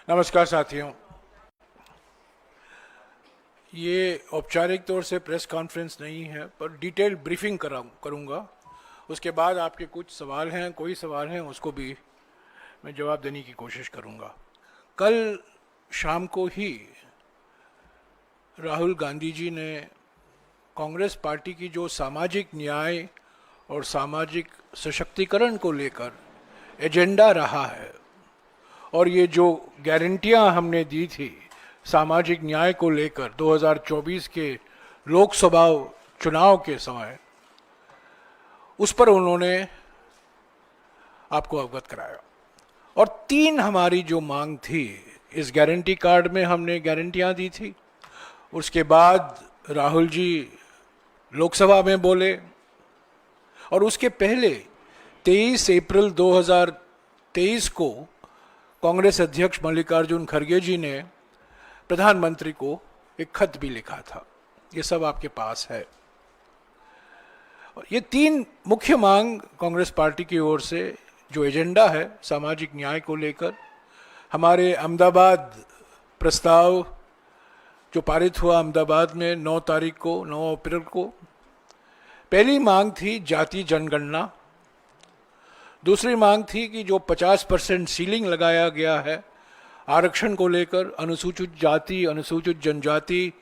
नमस्कार साथियों। ये औपचारिक तौर से प्रेस कॉन्फ्रेंस नहीं है, पर डिटेल ब्रीफिंग करूंगा। उसके बाद आपके कुछ सवाल हैं, कोई सवाल हैं, उसको भी मैं जवाब देने की कोशिश करूंगा। कल शाम को ही राहुल गांधी जी ने कांग्रेस पार्टी की जो सामाजिक न्याय और सामाजिक सशक्तिकरण को लेकर एजेंडा रहा है, और ये जो गारंटियां हमने दी थी सामाजिक न्याय को लेकर 2024 के लोकसभा चुनाव के समय, उस पर उन्होंने आपको अवगत कराया। और 3 हमारी जो मांग थी, इस गारंटी कार्ड में हमने गारंटियां दी थी। उसके बाद राहुल जी लोकसभा में बोले, और उसके पहले 23 अप्रैल 2023 को कांग्रेस अध्यक्ष मल्लिकार्जुन खड़गे जी ने प्रधानमंत्री को एक खत भी लिखा था। ये सब आपके पास है। ये 3 मुख्य मांग कांग्रेस पार्टी की ओर से जो एजेंडा है सामाजिक न्याय को लेकर, हमारे अहमदाबाद प्रस्ताव जो पारित हुआ अहमदाबाद में 9 तारीख को, 9 अप्रैल को। पहली मांग थी जाति जनगणना। दूसरी मांग थी कि जो 50% सीलिंग लगाया गया है आरक्षण को लेकर अनुसूचित जाति, अनुसूचित जनजाति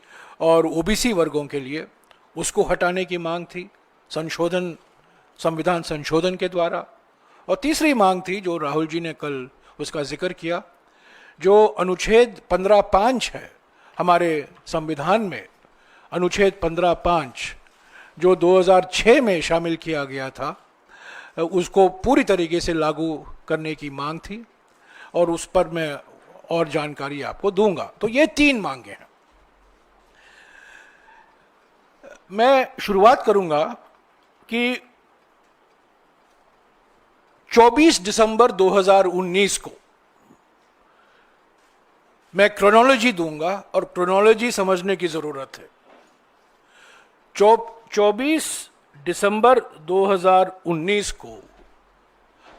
और ओबीसी वर्गों के लिए, उसको हटाने की मांग थी संविधान संशोधन के द्वारा। और तीसरी मांग थी जो राहुल जी ने कल उसका जिक्र किया, जो अनुच्छेद 15(5) है हमारे संविधान में। अनुच्छेद 15(5) जो 2006 में शामिल किया गया था, उसको पूरी तरीके से लागू करने की मांग थी, और उस पर मैं और जानकारी आपको दूंगा। तो ये 3 मांगे हैं। मैं शुरुआत करूंगा कि 24 दिसंबर 2019 को मैं क्रोनोलॉजी दूंगा, और क्रोनोलॉजी समझने की जरूरत है। 24 दिसंबर 2019 को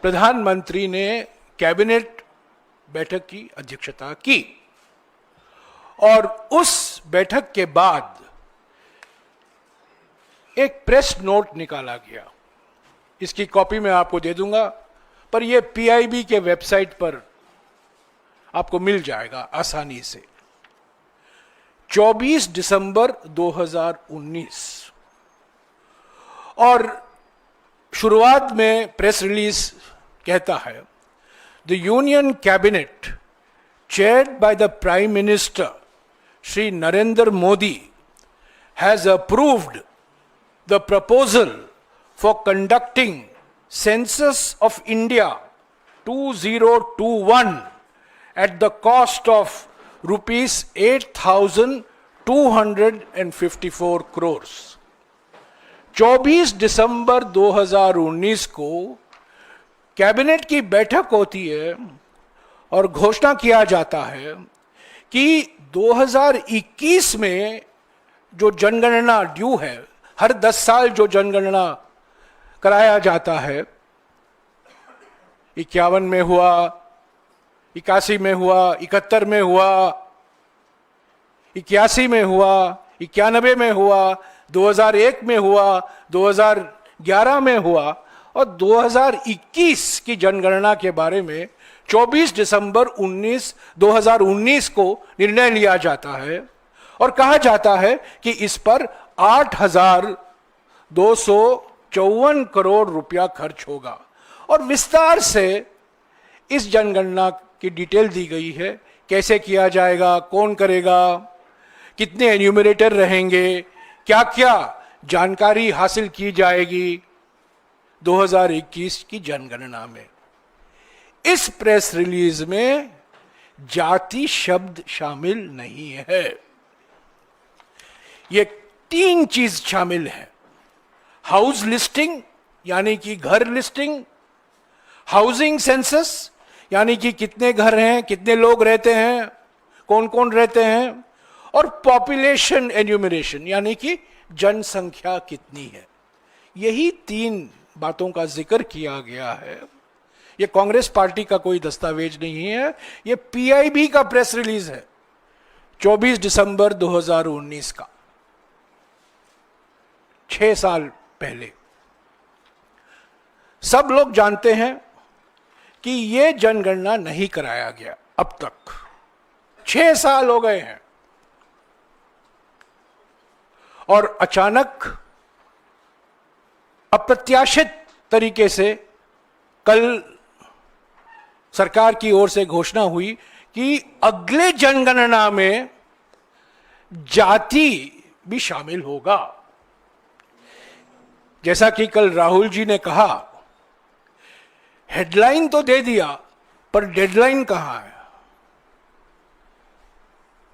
प्रधानमंत्री ने कैबिनेट बैठक की अध्यक्षता की, और उस बैठक के बाद एक प्रेस नोट निकाला गया। इसकी कॉपी मैं आपको दे दूंगा, पर यह पीआईबी के वेबसाइट पर आपको मिल जाएगा आसानी से। 24 दिसंबर 2019, और शुरुआत में प्रेस रिलीज कहता है, the union cabinet chaired by the Prime Minister Shri Narendra Modi has approved the proposal for conducting Census of India 2021 at the cost of rupees 8,254 crores। 24 दिसंबर 2019 को कैबिनेट की बैठक होती है और घोषणा किया जाता है कि 2021 में जो जनगणना ड्यू है, हर 10 साल जो जनगणना कराया जाता है, 51 में हुआ, 81 में हुआ, 71 में हुआ, 81 में हुआ, 91 में हुआ, 2001 में हुआ, 2011 में हुआ, और 2021 की जनगणना के बारे में 24 दिसंबर 2019 को निर्णय लिया जाता है, और कहा जाता है कि इस पर 8,254 करोड़ रुपया खर्च होगा। और विस्तार से इस जनगणना की डिटेल दी गई है, कैसे किया जाएगा, कौन करेगा, कितने एन्यूमरेटर रहेंगे, क्या क्या जानकारी हासिल की जाएगी 2021 की जनगणना में। इस प्रेस रिलीज में जाति शब्द शामिल नहीं है। ये 3 चीज शामिल है: हाउस लिस्टिंग यानी कि घर लिस्टिंग, हाउसिंग सेंसस यानी कि कितने घर हैं, कितने लोग रहते हैं, कौन कौन रहते हैं, और पॉपुलेशन एन्यूमरेशन यानी कि जनसंख्या कितनी है। यही 3 बातों का जिक्र किया गया है। ये कांग्रेस पार्टी का कोई दस्तावेज नहीं है, ये पीआईबी का प्रेस रिलीज है 24 दिसंबर 2019 का, 6 साल पहले। सब लोग जानते हैं कि यह जनगणना नहीं कराया गया अब तक, 6 साल हो गए हैं। और अचानक अप्रत्याशित तरीके से कल सरकार की ओर से घोषणा हुई कि अगले जनगणना में जाति भी शामिल होगा। जैसा कि कल राहुल जी ने कहा, हेडलाइन तो दे दिया पर डेडलाइन कहां है?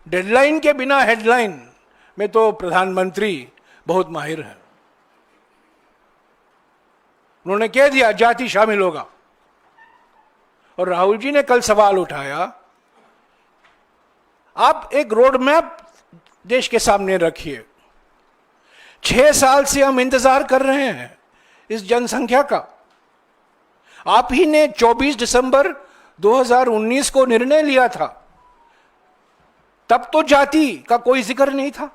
डेडलाइन के बिना हेडलाइन में तो प्रधानमंत्री बहुत माहिर हैं। उन्होंने कह दिया जाति शामिल होगा, और राहुल जी ने कल सवाल उठाया, आप एक रोड मैप देश के सामने रखिए। 6 साल से हम इंतजार कर रहे हैं इस जनसंख्या का। आप ही ने 24 दिसंबर 2019 को निर्णय लिया था, तब तो जाति का कोई जिक्र नहीं था।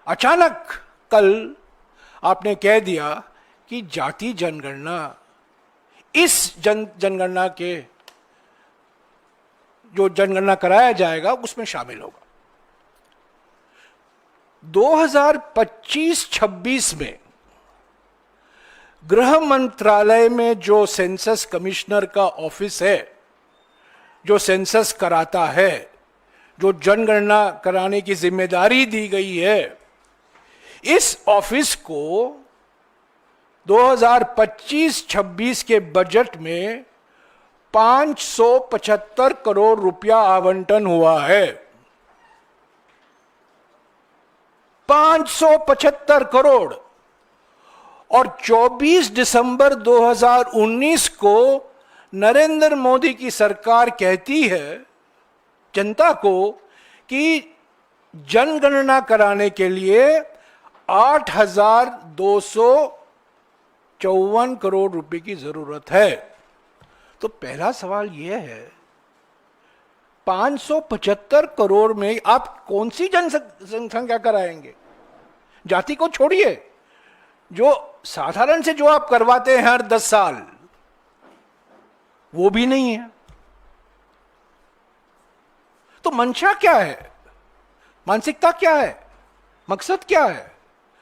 अचानक कल आपने कह दिया कि जाति जनगणना इस जनगणना के जो जनगणना कराया जाएगा उसमें शामिल होगा। 2025-26 में गृह मंत्रालय में जो सेंसस कमिश्नर का ऑफिस है, जो सेंसस कराता है, जो जनगणना कराने की जिम्मेदारी दी गई है, इस ऑफिस को 2025-26 के बजट में 575 करोड़ रुपया आवंटन हुआ है। 575 करोड़। और 24 दिसंबर 2019 को नरेंद्र मोदी की सरकार कहती है जनता को कि जनगणना कराने के लिए 8,254 करोड़ रुपए की जरूरत है। तो पहला सवाल यह है, 575 करोड़ में आप कौन सी जनसंख्या कराएंगे? जाति को छोड़िए, जो साधारण से जो आप करवाते हैं हर 10 साल, वो भी नहीं है। तो मंशा क्या है? मानसिकता क्या है? मकसद क्या है?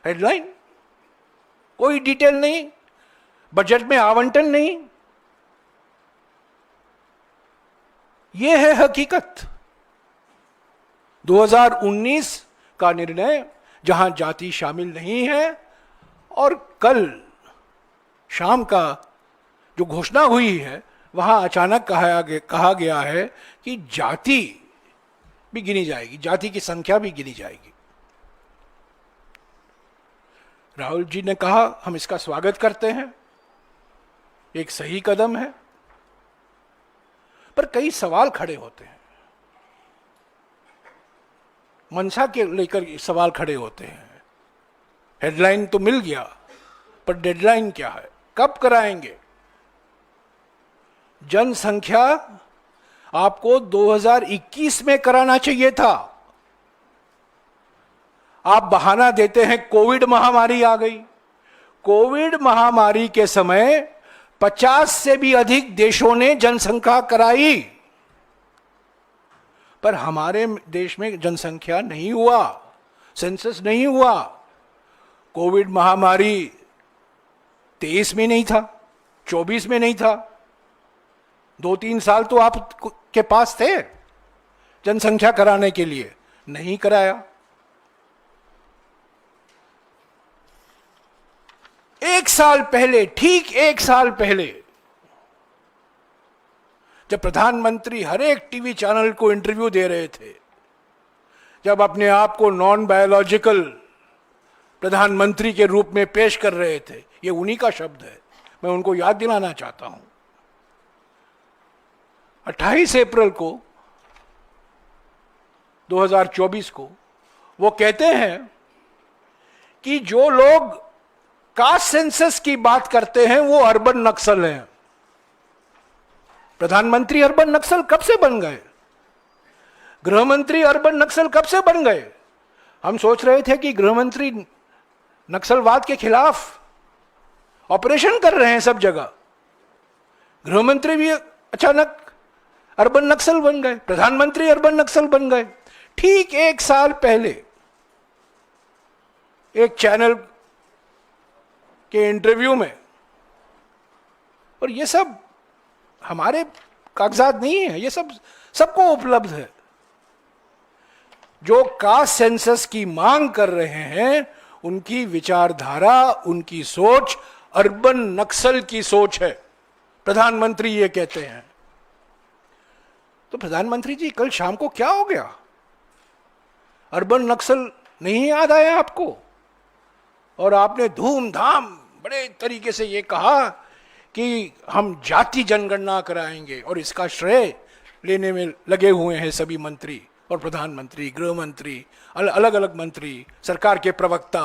हेडलाइन, कोई डिटेल नहीं, बजट में आवंटन नहीं। यह है हकीकत। 2019 का निर्णय जहां जाति शामिल नहीं है, और कल शाम का जो घोषणा हुई है वहां अचानक कहा गया है कि जाति भी गिनी जाएगी, जाति की संख्या भी गिनी जाएगी। राहुल जी ने कहा हम इसका स्वागत करते हैं, एक सही कदम है, पर कई सवाल खड़े होते हैं। मंशा के लेकर सवाल खड़े होते हैं। हेडलाइन तो मिल गया, पर डेडलाइन क्या है? कब कराएंगे? जनसंख्या आपको 2021 में कराना चाहिए था। आप बहाना देते हैं कोविड महामारी आ गई। कोविड महामारी के समय 50 से भी अधिक देशों ने जनसंख्या कराई, पर हमारे देश में जनसंख्या नहीं हुआ, सेंसस नहीं हुआ। कोविड महामारी 23 में नहीं था, 24 में नहीं था। 2-3 साल तो आपके पास थे जनसंख्या कराने के लिए, नहीं कराया। एक साल पहले, ठीक 1 साल पहले, जब प्रधानमंत्री हर एक टीवी चैनल को इंटरव्यू दे रहे थे, जब अपने आप को नॉन बायोलॉजिकल प्रधानमंत्री के रूप में पेश कर रहे थे, ये उन्हीं का शब्द है, मैं उनको याद दिलाना चाहता हूं। 28 अप्रैल को 2024 को वो कहते हैं कि जो लोग कास्ट सेंसस की बात करते हैं वो अर्बन नक्सल हैं। प्रधानमंत्री अर्बन नक्सल कब से बन गए? गृहमंत्री अर्बन नक्सल कब से बन गए? हम सोच रहे थे कि गृहमंत्री नक्सलवाद के खिलाफ ऑपरेशन कर रहे हैं सब जगह, गृहमंत्री भी अचानक अर्बन नक्सल बन गए, प्रधानमंत्री अर्बन नक्सल बन गए। ठीक 1 साल पहले एक चैनल के इंटरव्यू में, और ये सब हमारे कागजात नहीं है, ये सब सबको उपलब्ध है, जो कास्ट सेंसस की मांग कर रहे हैं उनकी विचारधारा, उनकी सोच अर्बन नक्सल की सोच है, प्रधानमंत्री ये कहते हैं। तो प्रधानमंत्री जी कल शाम को क्या हो गया? अर्बन नक्सल नहीं याद आया आपको? और आपने धूमधाम बड़े तरीके से ये कहा कि हम जाति जनगणना कराएंगे, और इसका श्रेय लेने में लगे हुए हैं सभी मंत्री और प्रधानमंत्री, गृह मंत्री, अलग अलग मंत्री, सरकार के प्रवक्ता।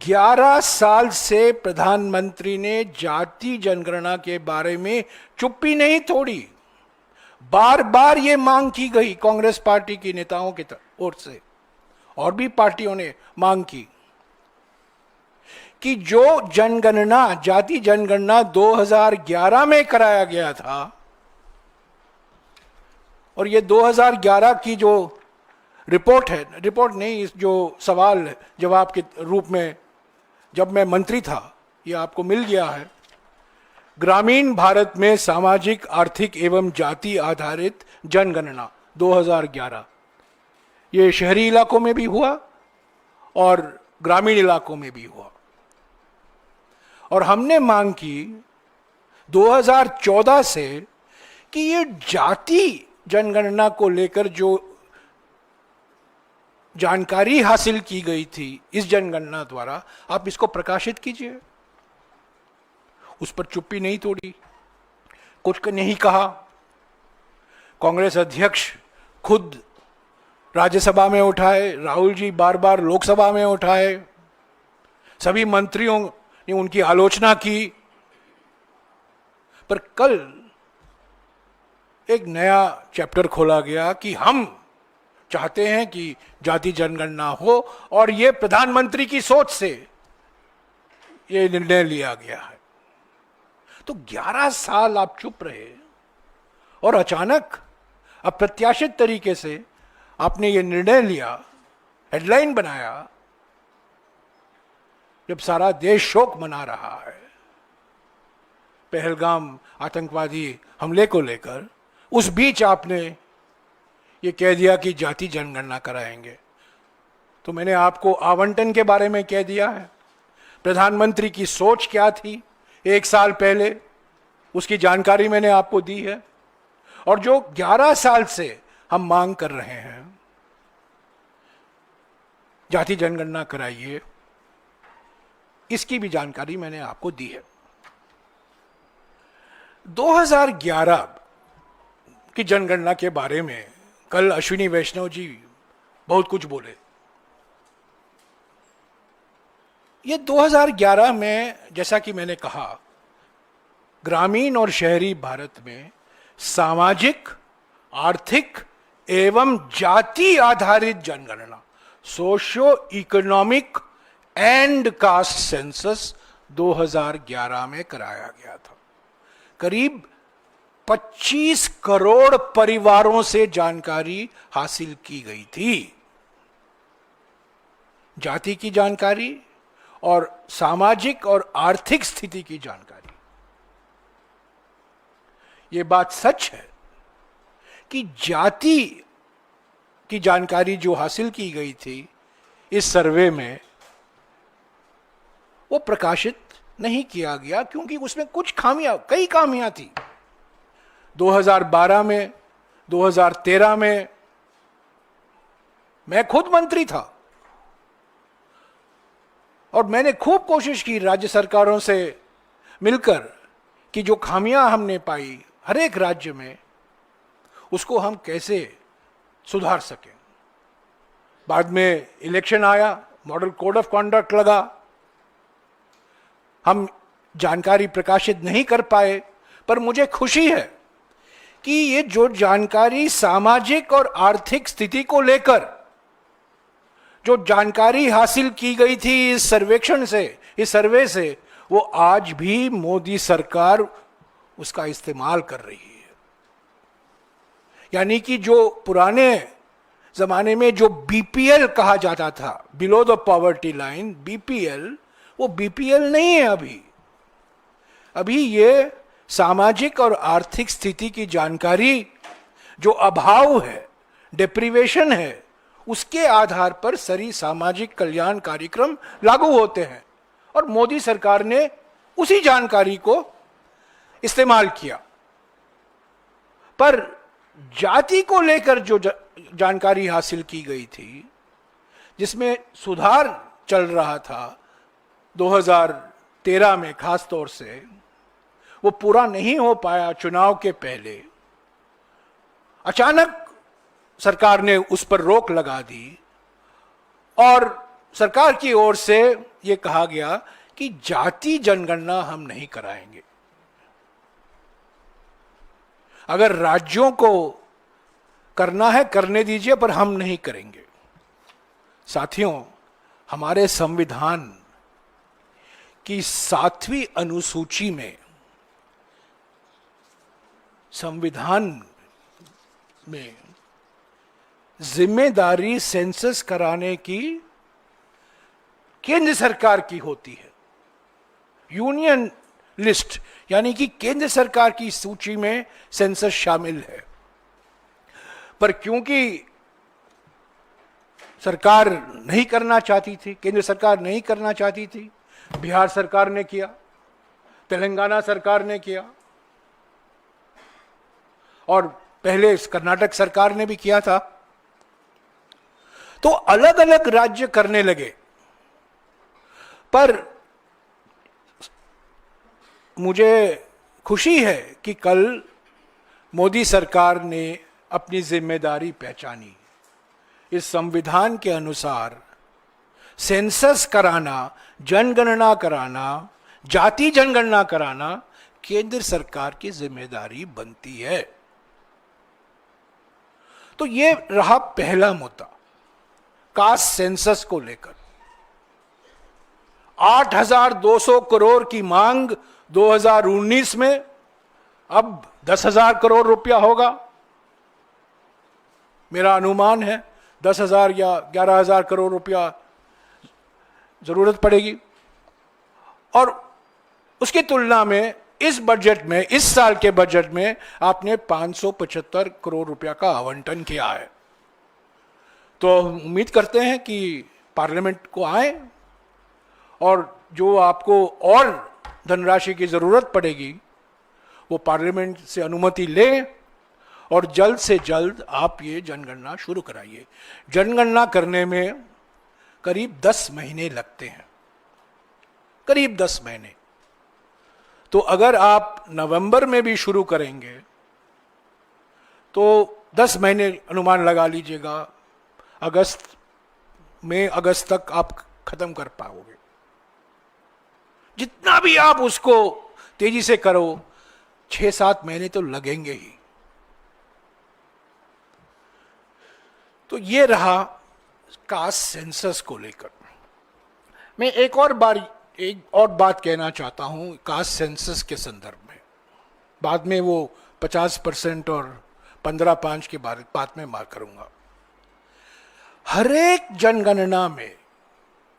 11 साल से प्रधानमंत्री ने जाति जनगणना के बारे में चुप्पी नहीं तोड़ी। बार बार ये मांग की गई कांग्रेस पार्टी की नेताओं की ओर से, और भी पार्टियों ने मांग की कि जो जनगणना, जाति जनगणना 2011 में कराया गया था, और ये 2011 की जो रिपोर्ट है, रिपोर्ट नहीं, जो सवाल जवाब के रूप में जब मैं मंत्री था, ये आपको मिल गया है। ग्रामीण भारत में सामाजिक, आर्थिक एवं जाति आधारित जनगणना 2011, ये शहरी इलाकों में भी हुआ और ग्रामीण इलाकों में भी हुआ। और हमने मांग की 2014 से कि ये जाति जनगणना को लेकर जो जानकारी हासिल की गई थी इस जनगणना द्वारा, आप इसको प्रकाशित कीजिए। उस पर चुप्पी नहीं तोड़ी, कुछ नहीं कहा। कांग्रेस अध्यक्ष खुद राज्यसभा में उठाए, राहुल जी बार बार लोकसभा में उठाए, सभी मंत्रियों ने उनकी आलोचना की। पर कल एक नया चैप्टर खोला गया कि हम चाहते हैं कि जाति जनगणना हो, और ये प्रधानमंत्री की सोच से ये निर्णय लिया गया है। तो 11 साल आप चुप रहे, और अचानक अप्रत्याशित तरीके से आपने ये निर्णय लिया, हेडलाइन बनाया, जब सारा देश शोक मना रहा है पहलगाम आतंकवादी हमले को लेकर। उस बीच आपने ये कह दिया कि जाति जनगणना कराएंगे। तो मैंने आपको आवंटन के बारे में कह दिया है, प्रधानमंत्री की सोच क्या थी 1 साल पहले, उसकी जानकारी मैंने आपको दी है। और जो 11 साल से हम मांग कर रहे हैं, जाति जनगणना कराइए, इसकी भी जानकारी मैंने आपको दी है। 2011 की जनगणना के बारे में कल अश्विनी वैष्णव जी बहुत कुछ बोले। ये 2011 में, जैसा कि मैंने कहा, ग्रामीण और शहरी भारत में सामाजिक, आर्थिक एवं जाति आधारित जनगणना, socio economic and caste census 2011 में कराया गया था। करीब 25 करोड़ परिवारों से जानकारी हासिल की गई थी, जाति की जानकारी और सामाजिक और आर्थिक स्थिति की जानकारी। यह बात सच है कि जाति की जानकारी जो हासिल की गई थी इस सर्वे में, वो प्रकाशित नहीं किया गया, क्योंकि उसमें कुछ खामियां, कई खामियां थी। 2012 में, 2013 में मैं खुद मंत्री था, और मैंने खूब कोशिश की राज्य सरकारों से मिलकर कि जो खामियां हमने पाई हर एक राज्य में, उसको हम कैसे सुधार सकें। बाद में इलेक्शन आया, मॉडल कोड ऑफ कॉन्डक्ट लगा, हम जानकारी प्रकाशित नहीं कर पाए, पर मुझे खुशी है कि ये जो जानकारी सामाजिक और आर्थिक स्थिति को लेकर जो जानकारी हासिल की गई थी इस सर्वेक्षण से, इस सर्वे से, वो आज भी मोदी सरकार उसका इस्तेमाल कर रही है। यानी कि जो पुराने जमाने में जो बीपीएल कहा जाता था, below the poverty line, BPL, वो बीपीएल नहीं है अभी। अभी ये सामाजिक और आर्थिक स्थिति की जानकारी, जो अभाव है, डिप्रीवेशन है, उसके आधार पर सारी सामाजिक कल्याण कार्यक्रम लागू होते हैं। और मोदी सरकार ने उसी जानकारी को इस्तेमाल किया। पर जाति को लेकर जो जानकारी हासिल की गई थी, जिसमें सुधार चल रहा था 2013 में खास तौर से, वो पूरा नहीं हो पाया चुनाव के पहले। अचानक सरकार ने उस पर रोक लगा दी और सरकार की ओर से यह कहा गया कि जाति जनगणना हम नहीं कराएंगे। अगर राज्यों को करना है करने दीजिए, पर हम नहीं करेंगे। साथियों, हमारे संविधान की 7वीं अनुसूची में, संविधान में जिम्मेदारी सेंसस कराने की केंद्र सरकार की होती है। यूनियन लिस्ट, यानी कि केंद्र सरकार की सूची में सेंसस शामिल है। पर क्योंकि सरकार नहीं करना चाहती थी, केंद्र सरकार नहीं करना चाहती थी, बिहार सरकार ने किया, तेलंगाना सरकार ने किया, और पहले कर्नाटक सरकार ने भी किया था। तो अलग अलग राज्य करने लगे। पर मुझे खुशी है कि कल मोदी सरकार ने अपनी जिम्मेदारी पहचानी। इस संविधान के अनुसार सेंसस कराना, जनगणना कराना, जाति जनगणना कराना केंद्र सरकार की जिम्मेदारी बनती है। तो ये रहा पहला मुद्दा, कास्ट सेंसस को लेकर। 8,200 करोड़ की मांग 2019 में, अब 10,000 करोड़ रुपया होगा। मेरा अनुमान है 10,000 या 11,000 करोड़ रुपया जरूरत पड़ेगी। और उसकी तुलना में इस बजट में, इस साल के बजट में आपने 575 करोड़ रुपया का आवंटन किया है। तो उम्मीद करते हैं कि पार्लियामेंट को आए और जो आपको और धनराशि की जरूरत पड़ेगी वो पार्लियामेंट से अनुमति ले और जल्द से जल्द आप ये जनगणना शुरू कराइए। जनगणना करने में करीब 10 महीने लगते हैं, करीब 10 महीने। तो अगर आप नवंबर में भी शुरू करेंगे तो 10 महीने अनुमान लगा लीजिएगा, अगस्त तक आप खत्म कर पाओगे। जितना भी आप उसको तेजी से करो, 6-7 महीने तो लगेंगे ही। तो ये रहा कास्ट सेंसस को लेकर। मैं एक और बात कहना चाहता हूं कास्ट सेंसस के संदर्भ में। बाद में वो 50% और 15.5 के बात में मार करूंगा। हर एक जनगणना में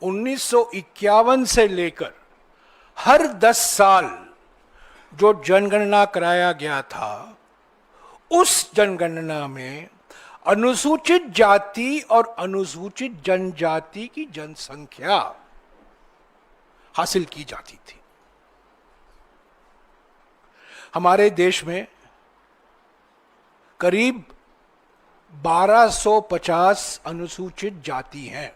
1951 से लेकर हर 10 साल जो जनगणना कराया गया था, उस जनगणना में अनुसूचित जाति और अनुसूचित जनजाति की जनसंख्या हासिल की जाती थी। हमारे देश में करीब 1250 अनुसूचित जाति हैं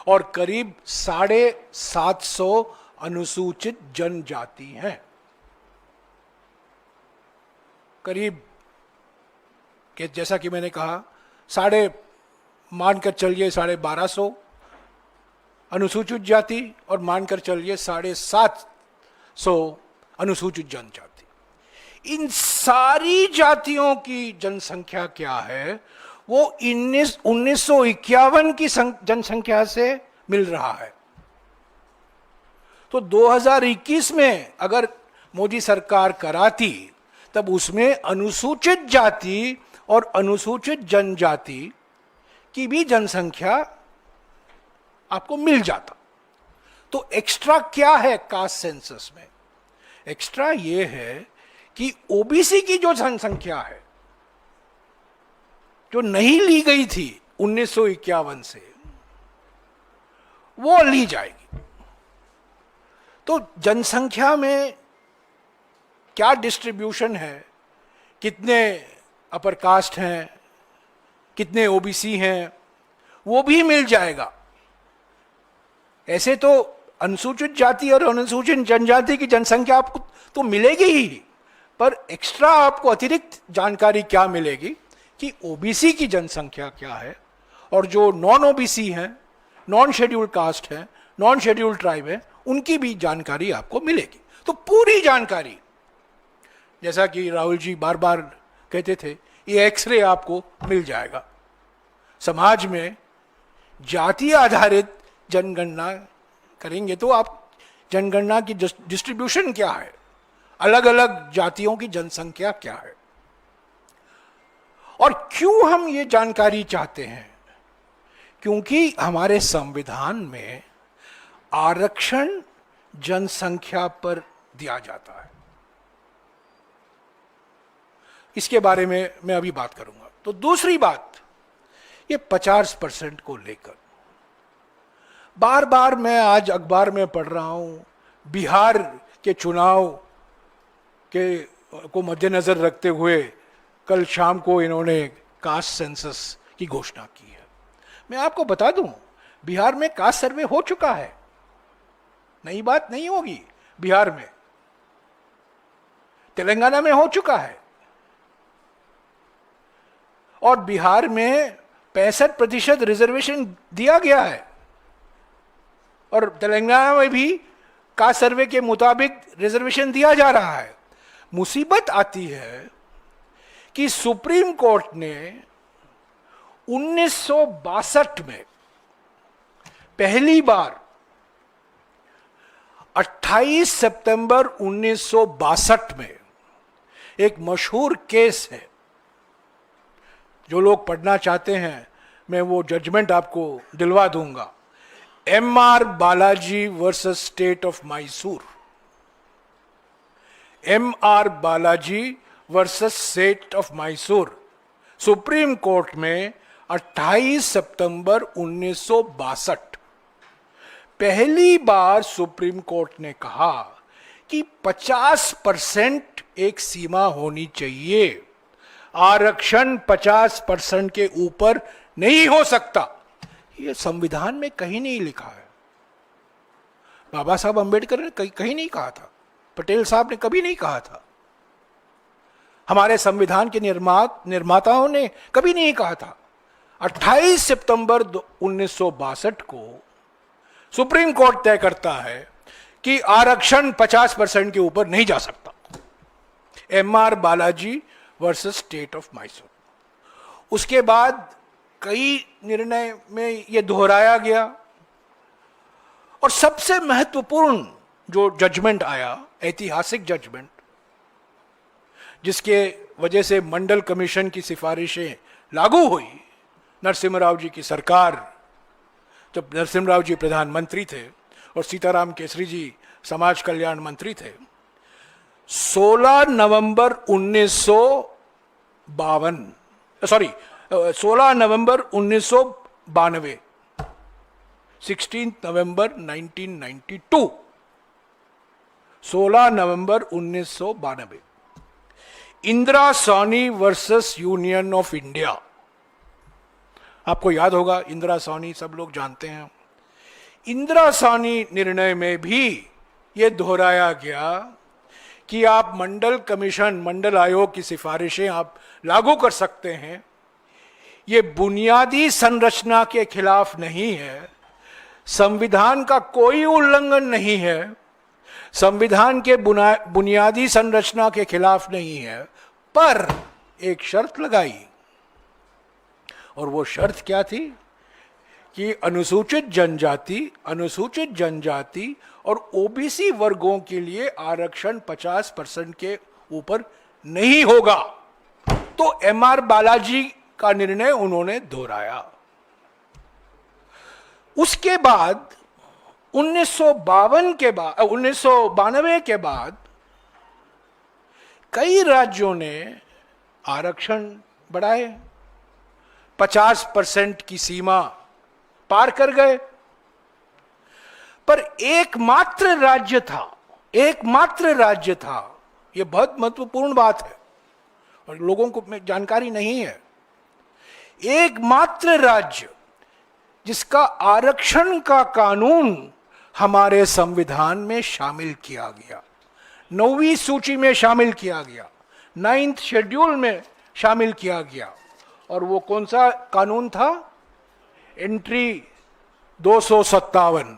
और करीब 750 अनुसूचित जनजाति हैं। करीब कि जैसा कि मैंने कहा, मानकर चलिए 1250 अनुसूचित जाति और मानकर चलिए 750 अनुसूचित जनजाति। इन सारी जातियों की जनसंख्या क्या है, वो 1951 की जनसंख्या से मिल रहा है। तो 2021 में अगर मोदी सरकार कराती, तब उसमें अनुसूचित जाति और अनुसूचित जनजाति की भी जनसंख्या आपको मिल जाता। तो एक्स्ट्रा क्या है कास्ट सेंसस में? एक्स्ट्रा ये है कि ओबीसी की जो जनसंख्या है, जो नहीं ली गई थी 1951 से, वो ली जाएगी। तो जनसंख्या में क्या डिस्ट्रीब्यूशन है, कितने अपर कास्ट हैं, कितने ओबीसी हैं, वो भी मिल जाएगा। ऐसे तो अनुसूचित जाति और अनुसूचित जनजाति की जनसंख्या आपको तो मिलेगी ही, पर एक्स्ट्रा आपको अतिरिक्त जानकारी क्या मिलेगी कि ओबीसी की जनसंख्या क्या है, और जो नॉन ओबीसी हैं, नॉन शेड्यूल्ड कास्ट है, नॉन शेड्यूल्ड ट्राइब है, उनकी भी जानकारी आपको मिलेगी। तो पूरी जानकारी, जैसा कि राहुल जी बार बार कहते थे, ये एक्सरे आपको मिल जाएगा। समाज में जाति आधारित जनगणना करेंगे तो आप जनगणना की डिस्ट्रीब्यूशन क्या है, अलग अलग जातियों की जनसंख्या क्या है, और क्यों हम ये जानकारी चाहते हैं? क्योंकि हमारे संविधान में आरक्षण जनसंख्या पर दिया जाता है। इसके बारे में मैं अभी बात करूंगा। तो दूसरी बात, ये 50% को लेकर बार बार मैं आज अखबार में पढ़ रहा हूं, बिहार के चुनाव को मद्देनजर रखते हुए कल शाम को इन्होंने कास्ट सेंसस की घोषणा की है। मैं आपको बता दूं, बिहार में कास्ट सर्वे हो चुका है, नई बात नहीं होगी। बिहार में, तेलंगाना में हो चुका है, और बिहार में 65% रिजर्वेशन दिया गया है, और तेलंगाना में भी कास्ट सर्वे के मुताबिक रिजर्वेशन दिया जा रहा है। मुसीबत आती है कि सुप्रीम कोर्ट ने 1962 में पहली बार 28 सितंबर 1962 में एक मशहूर केस है, जो लोग पढ़ना चाहते हैं मैं वो जजमेंट आपको दिलवा दूंगा, M.R. Balaji versus state of Mysore. M.R. Balaji versus state of Mysore, supreme court में 28 सितंबर 1962। पहली बार सुप्रीम कोर्ट ने कहा कि 50% एक सीमा होनी चाहिए, आरक्षण 50% के ऊपर नहीं हो सकता। ये संविधान में कहीं नहीं लिखा है। बाबा साहब अंबेडकर ने कहीं नहीं कहा था, पटेल साहब ने कभी नहीं कहा था, हमारे संविधान के निर्माताओं ने कभी नहीं कहा था। 28 सितंबर 1962 को सुप्रीम कोर्ट तय करता है कि आरक्षण 50% के ऊपर नहीं जा सकता। M.R. Balaji versus state of Mysore. उसके बाद कई निर्णय में यह दोहराया गया, और सबसे महत्वपूर्ण जो जजमेंट आया, ऐतिहासिक जजमेंट, जिसके वजह से मंडल कमीशन की सिफारिशें लागू हुई, नरसिम्हा राव जी की सरकार, जब नरसिम्हा राव जी प्रधानमंत्री थे और सीताराम केसरी जी समाज कल्याण मंत्री थे, 16 नवंबर 1992, 16 नवंबर 1992, 16 नवंबर 1992, Indira Sawhney versus Union of India. आपको याद होगा, इंदिरा सोनी सब लोग जानते हैं। इंदिरा सोनी निर्णय में भी यह दोहराया गया कि आप मंडल कमीशन, मंडल आयोग की सिफारिशें आप लागू कर सकते हैं, ये बुनियादी संरचना के खिलाफ नहीं है, संविधान का कोई उल्लंघन नहीं है, संविधान के बुनियादी संरचना के खिलाफ नहीं है, पर एक शर्त लगाई। और वो शर्त क्या थी कि अनुसूचित जनजाति और ओबीसी वर्गों के लिए आरक्षण 50% के ऊपर नहीं होगा। तो एमआर बालाजी का निर्णय उन्होंने दोहराया। उसके बाद 1992 के बाद कई राज्यों ने आरक्षण बढ़ाए, 50% की सीमा पार कर गए। पर एकमात्र राज्य था, यह बहुत महत्वपूर्ण बात है और लोगों को जानकारी नहीं है, एकमात्र राज्य जिसका आरक्षण का कानून हमारे संविधान में शामिल किया गया, 9वीं सूची में शामिल किया गया, 9th शेड्यूल में शामिल किया गया। और वो कौन सा कानून था? Entry 257,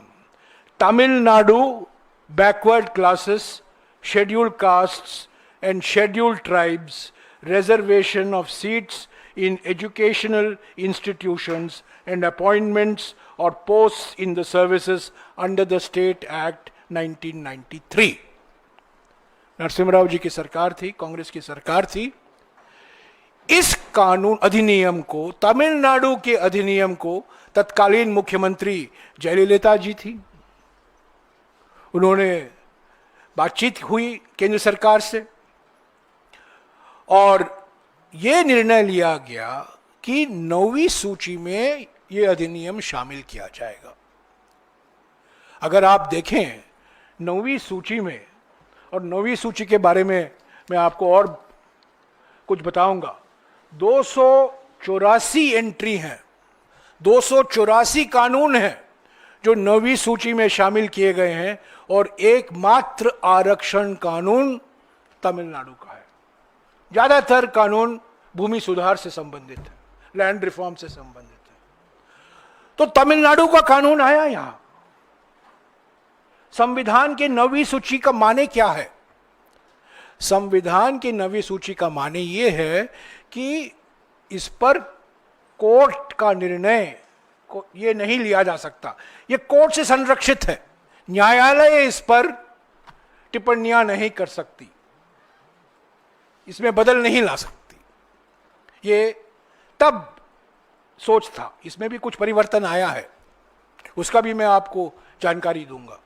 Tamil Nadu backward classes, scheduled castes and scheduled tribes, reservation of seats in educational institutions and appointments or posts in the services under the State Act 1993। Narasimha Rao ji की सरकार थी, कांग्रेस की सरकार थी। इस कानून अधिनियम को, तमिलनाडु के अधिनियम को तत्कालीन मुख्यमंत्री जयललिता जी थी, उन्होंने बातचीत हुई केंद्र सरकार से और यह निर्णय लिया गया कि 9वीं सूची में यह अधिनियम शामिल किया जाएगा। अगर आप देखें 9वीं सूची में, और 9वीं सूची के बारे में मैं आपको और कुछ बताऊंगा, 284 एंट्री हैं, 284 कानून हैं जो 9वीं सूची में शामिल किए गए हैं, और एकमात्र आरक्षण कानून तमिलनाडु का है। ज्यादातर कानून भूमि सुधार से संबंधित है, लैंड रिफॉर्म से संबंधित है। तो तमिलनाडु का कानून आया यहां। संविधान के 9वीं सूची का माने क्या है? संविधान की 9वीं सूची का माने यह है कि इस पर कोर्ट का निर्णय को यह नहीं लिया जा सकता, यह कोर्ट से संरक्षित है, न्यायालय इस पर टिप्पणियां नहीं कर सकती, इसमें बदल नहीं ला सकती। ये तब सोच था, इसमें भी कुछ परिवर्तन आया है, उसका भी मैं आपको जानकारी दूंगा।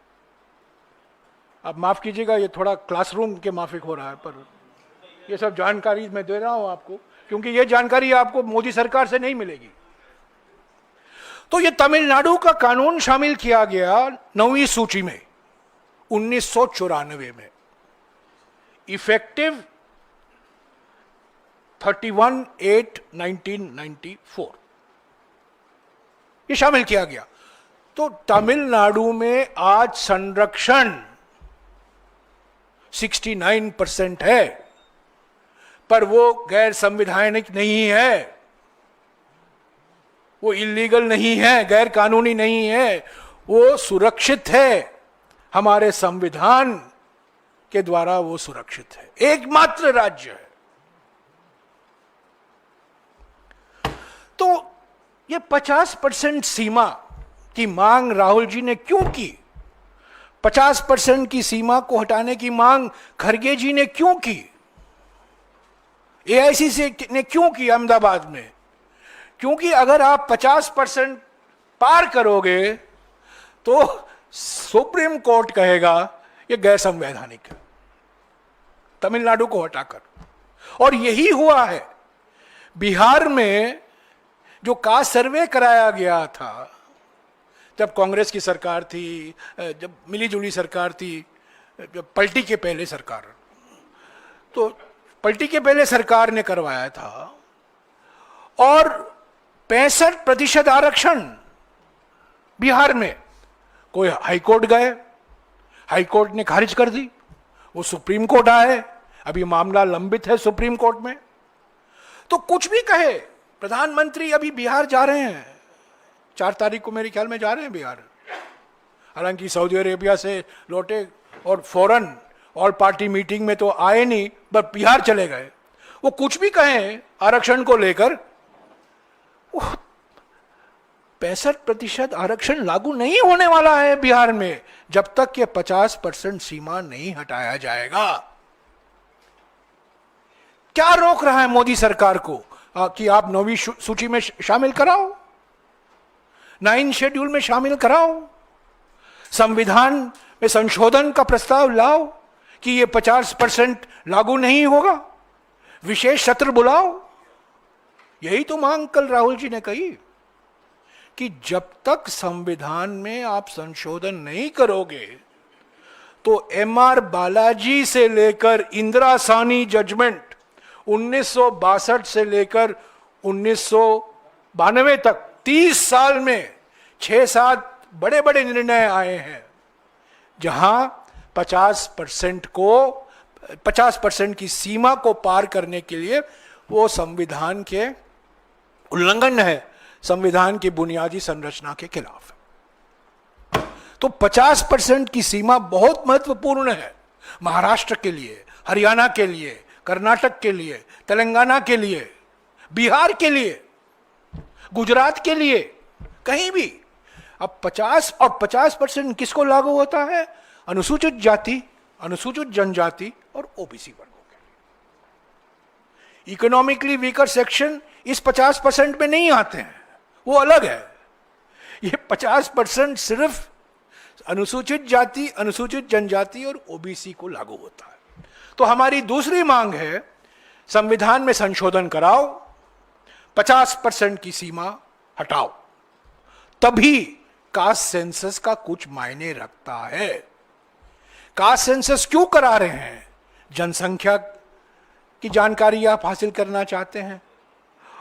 आप माफ कीजिएगा, ये थोड़ा क्लासरूम के माफिक हो रहा है, पर ये सब जानकारी मैं दे रहा हूं आपको, क्योंकि ये जानकारी आपको मोदी सरकार से नहीं मिलेगी। तो ये तमिलनाडु का कानून शामिल किया गया 9वीं सूची में 1994 में, इफेक्टिव 31/8/1994 ये शामिल किया गया। तो तमिलनाडु में आज संरक्षण 69% है, पर वो गैर संवैधानिक नहीं है, वो इलीगल नहीं है, गैर कानूनी नहीं है, वो सुरक्षित है, हमारे संविधान के द्वारा वो सुरक्षित है, एकमात्र राज्य है। तो ये 50% सीमा की मांग राहुल जी ने क्यों की? 50% की सीमा को हटाने की मांग खड़गे जी ने क्यों की? एआईसीसी ने क्यों की अहमदाबाद में? क्योंकि अगर आप 50% पार करोगे तो सुप्रीम कोर्ट कहेगा यह गैर संवैधानिक है, तमिलनाडु को हटाकर। और यही हुआ है। बिहार में जो कास्ट सर्वे कराया गया था, जब कांग्रेस की सरकार थी, जब मिली-जुली सरकार थी, जब पलटी के पहले सरकार, तो पलटी के पहले सरकार ने करवाया था, और 65% आरक्षण बिहार में। कोई हाईकोर्ट गए, हाईकोर्ट ने खारिज कर दी, वो सुप्रीम कोर्ट आए, अभी मामला लंबित है सुप्रीम कोर्ट में। तो कुछ भी कहे, प्रधानमंत्री अभी बिहार जा रहे हैं, 4 तारीख को मेरे ख्याल में जा रहे हैं बिहार, हालांकि सऊदी अरेबिया से लौटे और फौरन ऑल पार्टी मीटिंग में तो आए नहीं, बस बिहार चले गए। वो कुछ भी कहें आरक्षण को लेकर, 65% आरक्षण लागू नहीं होने वाला है बिहार में जब तक ये 50% सीमा नहीं हटाया जाएगा। क्या रोक रहा है मोदी सरकार को कि आप 9वीं सूची में शामिल कराओ, 9 शेड्यूल में शामिल कराओ, संविधान में संशोधन का प्रस्ताव लाओ कि ये 50% लागू नहीं होगा, विशेष सत्र बुलाओ। यही तो मांग कल राहुल जी ने कही कि जब तक संविधान में आप संशोधन नहीं करोगे तो MR बालाजी से लेकर इंदिरा साहनी जजमेंट 1962 से लेकर 1992 तक 30 साल में 6-7 बड़े बड़े निर्णय आए हैं जहां 50% की सीमा को पार करने के लिए वो संविधान के उल्लंघन है, संविधान की बुनियादी संरचना के खिलाफ है। तो 50% की सीमा बहुत महत्वपूर्ण है महाराष्ट्र के लिए, हरियाणा के लिए, कर्नाटक के लिए, तेलंगाना के लिए, बिहार के लिए, गुजरात के लिए, कहीं भी। अब 50% किसको लागू होता है? अनुसूचित जाति, अनुसूचित जनजाति और ओबीसी वर्गों के लिए। इकोनॉमिकली वीकर सेक्शन इस 50% में नहीं आते हैं, वो अलग है। ये 50% सिर्फ अनुसूचित जाति, अनुसूचित जनजाति और ओबीसी को लागू होता है। तो हमारी दूसरी मांग है संविधान में संशोधन कराओ, 50% की सीमा हटाओ, तभी कास्ट सेंसस का कुछ मायने रखता है। कास्ट सेंसस क्यों करा रहे हैं? जनसंख्या की जानकारी आप हासिल करना चाहते हैं,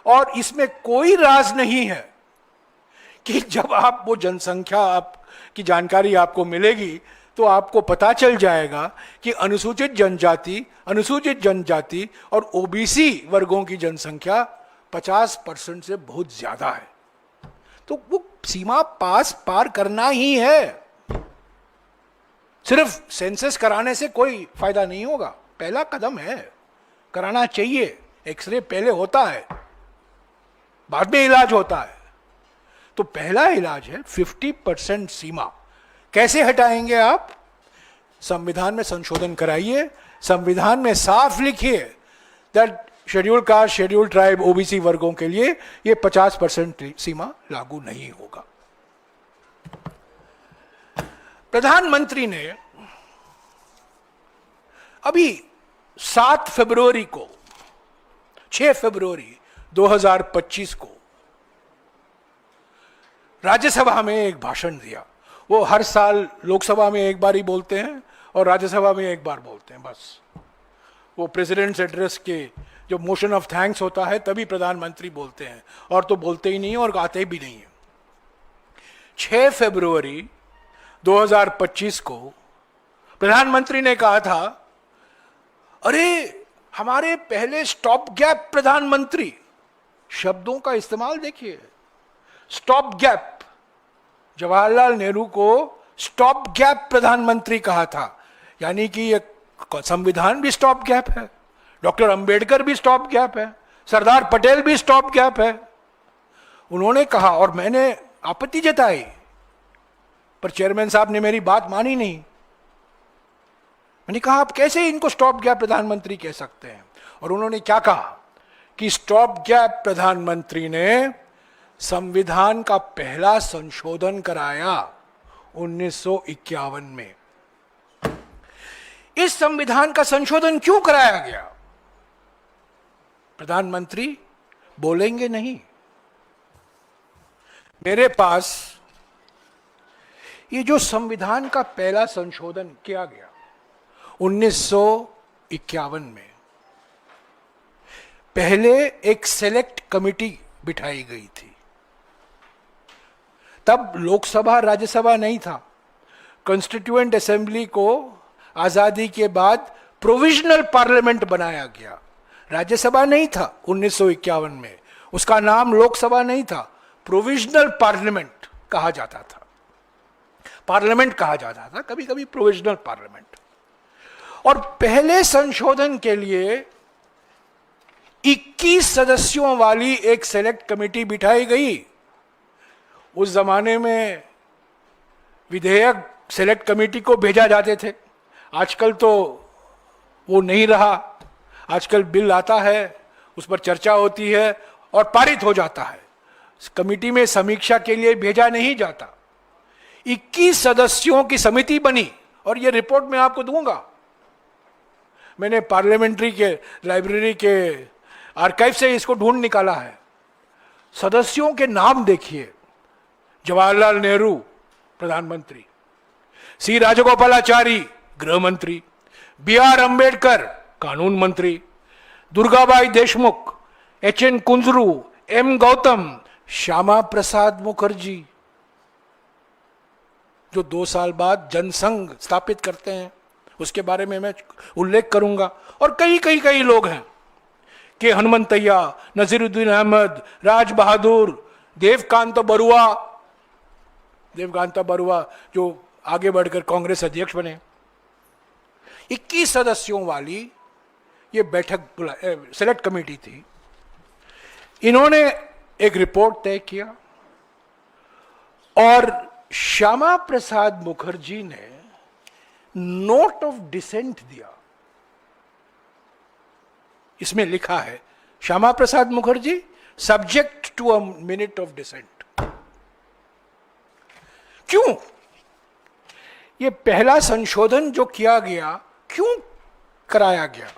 और इसमें कोई राज नहीं है कि जब आप वो जनसंख्या की जानकारी आपको मिलेगी तो आपको पता चल जाएगा कि अनुसूचित जनजाति और ओबीसी वर्गों की जनसंख्या 50% से बहुत ज्यादा है। तो वो सीमा पार करना ही है। सिर्फ सेंसस कराने से कोई फायदा नहीं होगा, पहला कदम है, कराना चाहिए। एक्सरे पहले होता है, बाद में इलाज होता है। तो पहला इलाज है 50% सीमा। कैसे हटाएंगे आप? संविधान में संशोधन कराइए, संविधान में साफ लिखिए that schedule caste, schedule tribe, OBC वर्गों के लिए ये 50% सीमा लागू नहीं होगा। प्रधानमंत्री ने अभी 7 फरवरी को, 6 फरवरी 2025 को राज्यसभा में एक भाषण दिया। वो हर साल लोकसभा में एक बार ही बोलते हैं और राज्यसभा में एक बार बोलते हैं, बस। वो प्रेसिडेंट्स एड्रेस के जो मोशन ऑफ थैंक्स होता है तभी प्रधानमंत्री बोलते हैं, और तो बोलते ही नहीं और आते भी नहीं है। 6 फरवरी 2025 को प्रधानमंत्री ने कहा था, अरे हमारे पहले स्टॉप गैप प्रधानमंत्री, शब्दों का इस्तेमाल देखिए, स्टॉप गैप। जवाहरलाल नेहरू को स्टॉप गैप प्रधानमंत्री कहा था, यानी कि ये संविधान भी स्टॉप गैप है, डॉक्टर अंबेडकर भी स्टॉप गैप है, सरदार पटेल भी स्टॉप गैप है। उन्होंने कहा और मैंने आपत्ति जताई, पर चेयरमैन साहब ने मेरी बात मानी नहीं। मैंने कहा आप कैसे इनको स्टॉप गैप प्रधानमंत्री कह सकते हैं? और उन्होंने क्या कहा कि स्टॉप गैप प्रधानमंत्री ने संविधान का पहला संशोधन कराया 1951 में। इस संविधान का संशोधन क्यों कराया गया? प्रधानमंत्री बोलेंगे नहीं। मेरे पास ये जो संविधान का पहला संशोधन किया गया 1951 में, पहले एक सेलेक्ट कमिटी बिठाई गई थी। तब लोकसभा राज्यसभा नहीं था। कॉन्स्टिट्यूएंट असेंबली को आजादी के बाद प्रोविजनल पार्लियामेंट बनाया गया। राज्यसभा नहीं था 1951 में, उसका नाम लोकसभा नहीं था, प्रोविजनल पार्लियामेंट कहा जाता था। पार्लियामेंट कहा जाता था, कभी कभी प्रोविजनल पार्लियामेंट। और पहले संशोधन के लिए 21 सदस्यों वाली एक सेलेक्ट कमेटी बिठाई गई। उस जमाने में विधेयक सेलेक्ट कमेटी को भेजा जाते थे, आजकल तो वो नहीं रहा। आजकल बिल आता है, उस पर चर्चा होती है और पारित हो जाता है, कमेटी में समीक्षा के लिए भेजा नहीं जाता। 21 सदस्यों की समिति बनी और ये रिपोर्ट मैं आपको दूंगा। मैंने पार्लियामेंट्री के लाइब्रेरी के आर्काइव से इसको ढूंढ निकाला है। सदस्यों के नाम देखिए, जवाहरलाल नेहरू प्रधानमंत्री, सी राजगोपालाचारी गृह मंत्री, बी आर अंबेडकर कानून मंत्री, Durgabai Deshmukh, H N Kunzru, M Gautam, Shyama Prasad Mukherjee जो 2 साल बाद जनसंघ स्थापित करते हैं, उसके बारे में मैं उल्लेख करूंगा। और कई लोग हैं के हनुमंतैया, नजीरुद्दीन अहमद, राज बहादुर, देवकांत बरुआ जो आगे बढ़कर कांग्रेस अध्यक्ष बने। 21 सदस्यों वाली ये बैठक सेलेक्ट कमेटी थी। इन्होंने एक रिपोर्ट तय किया और श्यामा प्रसाद मुखर्जी ने नोट ऑफ डिसेंट दिया। इसमें लिखा है, Shyama Prasad Mukherjee subject to a minute of dissent. क्यों? ये पहला संशोधन जो किया गया, क्यों कराया गया,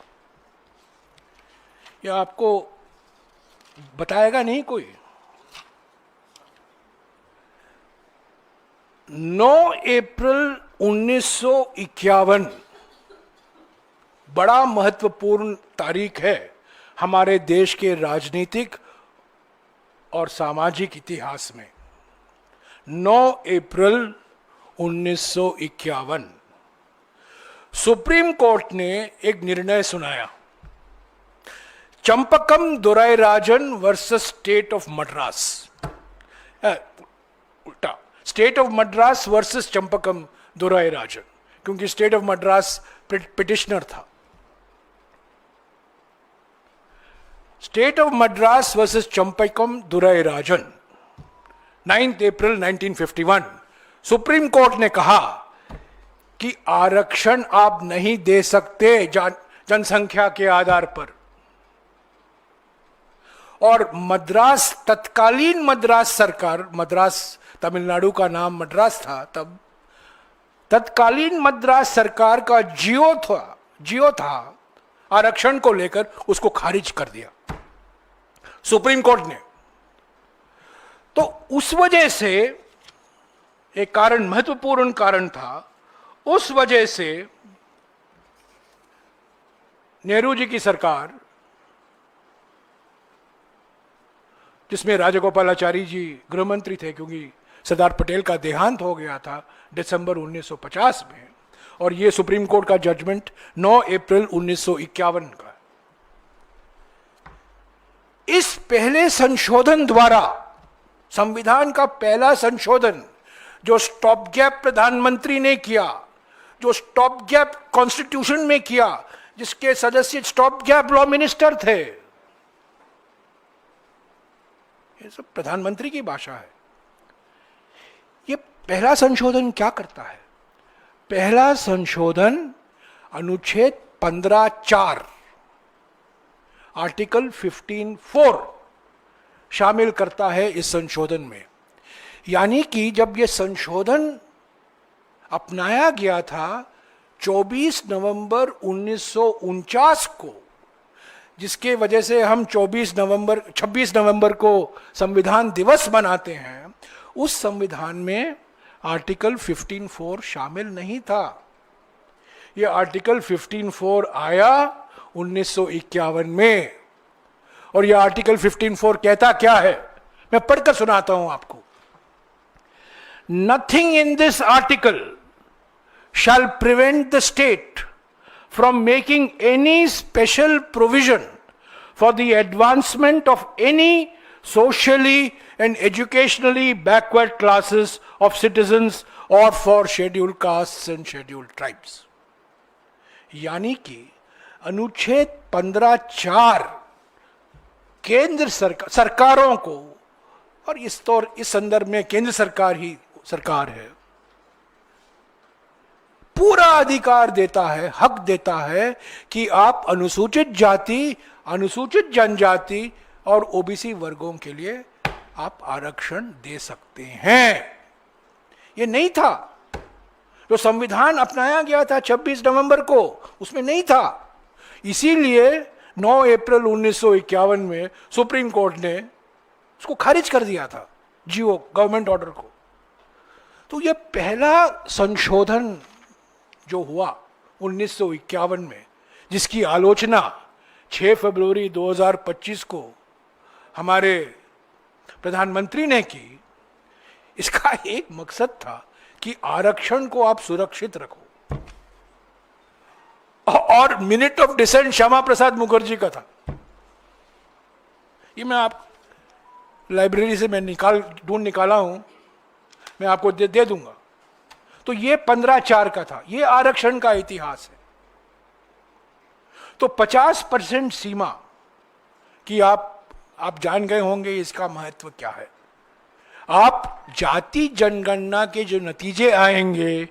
ये आपको बताएगा नहीं कोई। 9 अप्रैल 1951 बड़ा महत्वपूर्ण तारीख है हमारे देश के राजनीतिक और सामाजिक इतिहास में। 9 अप्रैल 1951 सुप्रीम कोर्ट ने एक निर्णय सुनाया, Champakam Dorairajan versus state of Madras. उल्टा, state of Madras versus Champakam Dorairajan, क्योंकि स्टेट ऑफ मद्रास पिटिशनर था। State of Madras versus Champakam Dorairajan, 9 अप्रैल 1951। सुप्रीम कोर्ट ने कहा कि आरक्षण आप नहीं दे सकते जनसंख्या के आधार पर। और मद्रास, तत्कालीन मद्रास सरकार, मद्रास तमिलनाडु का नाम मद्रास था तब, तत्कालीन मद्रास सरकार का जियो था आरक्षण को लेकर, उसको खारिज कर दिया सुप्रीम कोर्ट ने। तो उस वजह से एक कारण, महत्वपूर्ण कारण था, उस वजह से नेहरू जी की सरकार, जिसमें राजगोपालाचारी जी गृह मंत्री थे, क्योंकि सरदार पटेल का देहांत हो गया था दिसंबर 1950 में, और यह सुप्रीम कोर्ट का जजमेंट 9 अप्रैल 1951 का। इस पहले संशोधन द्वारा, संविधान का पहला संशोधन जो स्टॉप गैप प्रधानमंत्री ने किया, जो स्टॉप गैप कॉन्स्टिट्यूशन में किया, जिसके सदस्य स्टॉप गैप लॉ मिनिस्टर थे, ये सब प्रधानमंत्री की भाषा है। ये पहला संशोधन क्या करता है? पहला संशोधन अनुच्छेद 15(4) आर्टिकल 15(4) शामिल करता है इस संशोधन में। यानी कि जब यह संशोधन अपनाया गया था 24 नवंबर 1949 को, जिसके वजह से हम 26 नवंबर को संविधान दिवस मनाते हैं, उस संविधान में आर्टिकल 15(4) शामिल नहीं था। यह आर्टिकल 15(4) आया 1951 में। और यह आर्टिकल 15(4) कहता क्या है, मैं पढ़कर सुनाता हूं आपको। Nothing in this article shall prevent the state from making any special provision for the advancement of any socially and educationally backward classes of citizens or for scheduled castes and scheduled tribes. यानी कि अनुच्छेद 15(4) केंद्र सरकारों को, और इस संदर्भ में केंद्र सरकार ही सरकार है, पूरा अधिकार देता है, हक देता है कि आप अनुसूचित जाति, अनुसूचित जनजाति और ओबीसी वर्गों के लिए आप आरक्षण दे सकते हैं। ये नहीं था जो संविधान अपनाया गया था 26 नवंबर को, उसमें नहीं था। इसीलिए 9 अप्रैल 1951 में सुप्रीम कोर्ट ने उसको खारिज कर दिया था, जीओ गवर्नमेंट ऑर्डर को। तो ये पहला संशोधन जो हुआ 1951 में, जिसकी आलोचना 6 फरवरी 2025 को हमारे प्रधानमंत्री ने की, इसका एक मकसद था कि आरक्षण को आप सुरक्षित रखो। और minute of decent Shyama Prasad Mukherjee का था। ये मैं आप लाइब्रेरी से मैं ढूंढ निकाला हूं, मैं आपको दे दूंगा। तो ये 15(4) का था, ये आरक्षण का इतिहास है। तो 50% सीमा की आप जान गए होंगे इसका महत्व क्या है। आप जाति जनगणना के जो नतीजे आएंगे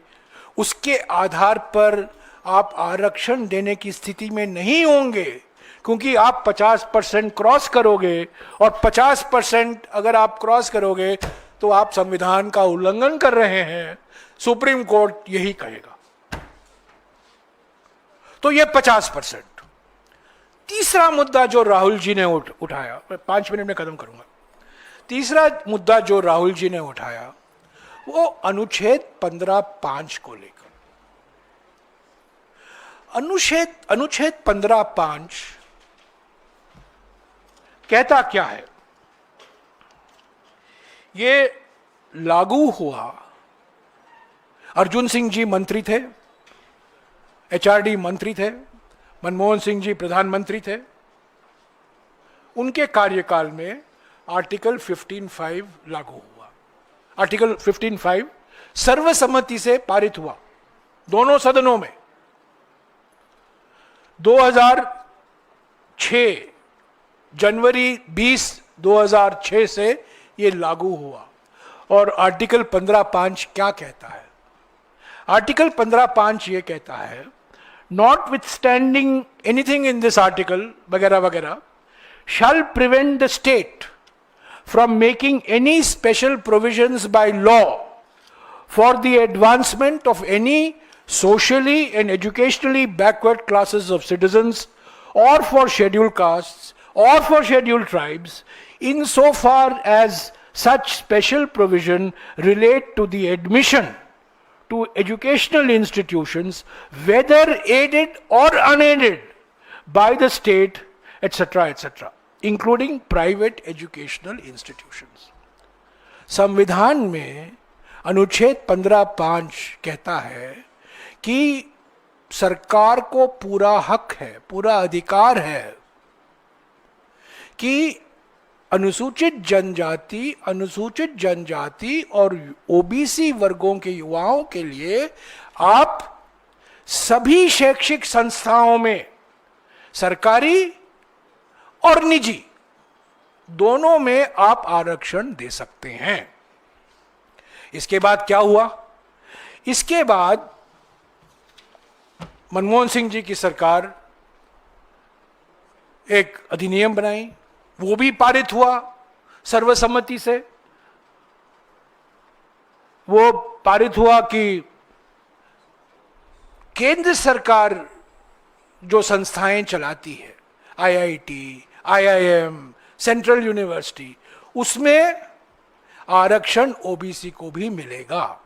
उसके आधार पर आप आरक्षण देने की स्थिति में नहीं होंगे, क्योंकि आप 50% क्रॉस करोगे, और 50% अगर आप क्रॉस करोगे तो आप संविधान का उल्लंघन कर रहे हैं। सुप्रीम कोर्ट यही कहेगा। तो ये 50%। तीसरा मुद्दा जो राहुल जी ने उठाया, मैं 5 मिनट में खत्म करूंगा। तीसरा मुद्दा जो राहुल जी ने उठाया वो अनुच्छेद 15(5) को लेकर। अनुच्छेद 15(5) कहता क्या है? ये लागू हुआ, अर्जुन सिंह जी मंत्री थे, एचआरडी मंत्री थे, मनमोहन सिंह जी प्रधानमंत्री थे। उनके कार्यकाल में आर्टिकल 15(5) लागू हुआ। आर्टिकल 15(5) सर्वसम्मति से पारित हुआ दोनों सदनों में। 2006 जनवरी 20 2006 से ये लागू हुआ। और आर्टिकल 15(5) क्या कहता है? आर्टिकल 15(5) ये कहता है, not with standing anything in this article वगैरह वगैरह, shall prevent the state from making any special provisions by law for the advancement of any socially and educationally backward classes of citizens or for scheduled castes or for scheduled tribes, insofar as such special provision relate to the admission to educational institutions, whether aided or unaided by the state, etc., etc., including private educational institutions. संविधान में अनुच्छेद 15(5) कहता है कि सरकार को पूरा हक है, पूरा अधिकार है कि अनुसूचित जनजाति और ओबीसी वर्गों के युवाओं के लिए आप सभी शैक्षिक संस्थाओं में, सरकारी और निजी दोनों में आप आरक्षण दे सकते हैं। इसके बाद क्या हुआ? इसके बाद मनमोहन सिंह जी की सरकार एक अधिनियम बनाई, वो भी पारित हुआ सर्वसम्मति से। वो पारित हुआ कि केंद्र सरकार जो संस्थाएं चलाती है, आईआईटी, आईआईएम, सेंट्रल यूनिवर्सिटी, उसमें आरक्षण ओबीसी को भी मिलेगा।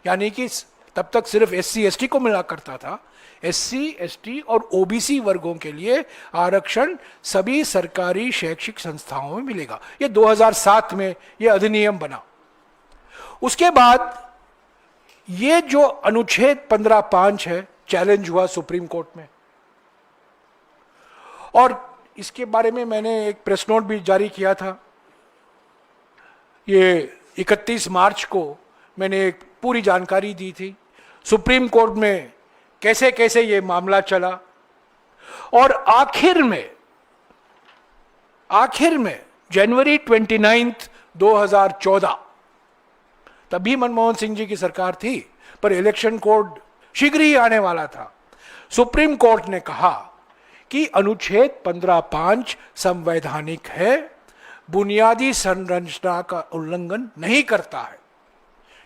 यानी कि तब तक सिर्फ एससी एसटी को मिला करता था, एससी एसटी और ओबीसी वर्गों के लिए आरक्षण सभी सरकारी शैक्षिक संस्थाओं में मिलेगा। ये 2007 में ये अधिनियम बना। उसके बाद ये जो अनुच्छेद 15(5) है, चैलेंज हुआ सुप्रीम कोर्ट में, और इसके बारे में मैंने एक प्रेस नोट भी जारी किया था। ये 31 मार्च को मैंने एक पूरी जानकारी दी थी, सुप्रीम कोर्ट में कैसे कैसे ये मामला चला, और आखिर में जनवरी 29, 2014, तभी मनमोहन सिंह जी की सरकार थी, पर इलेक्शन कोड शीघ्र ही आने वाला था। सुप्रीम कोर्ट ने कहा कि अनुच्छेद 15(5) संवैधानिक है, बुनियादी संरचना का उल्लंघन नहीं करता है,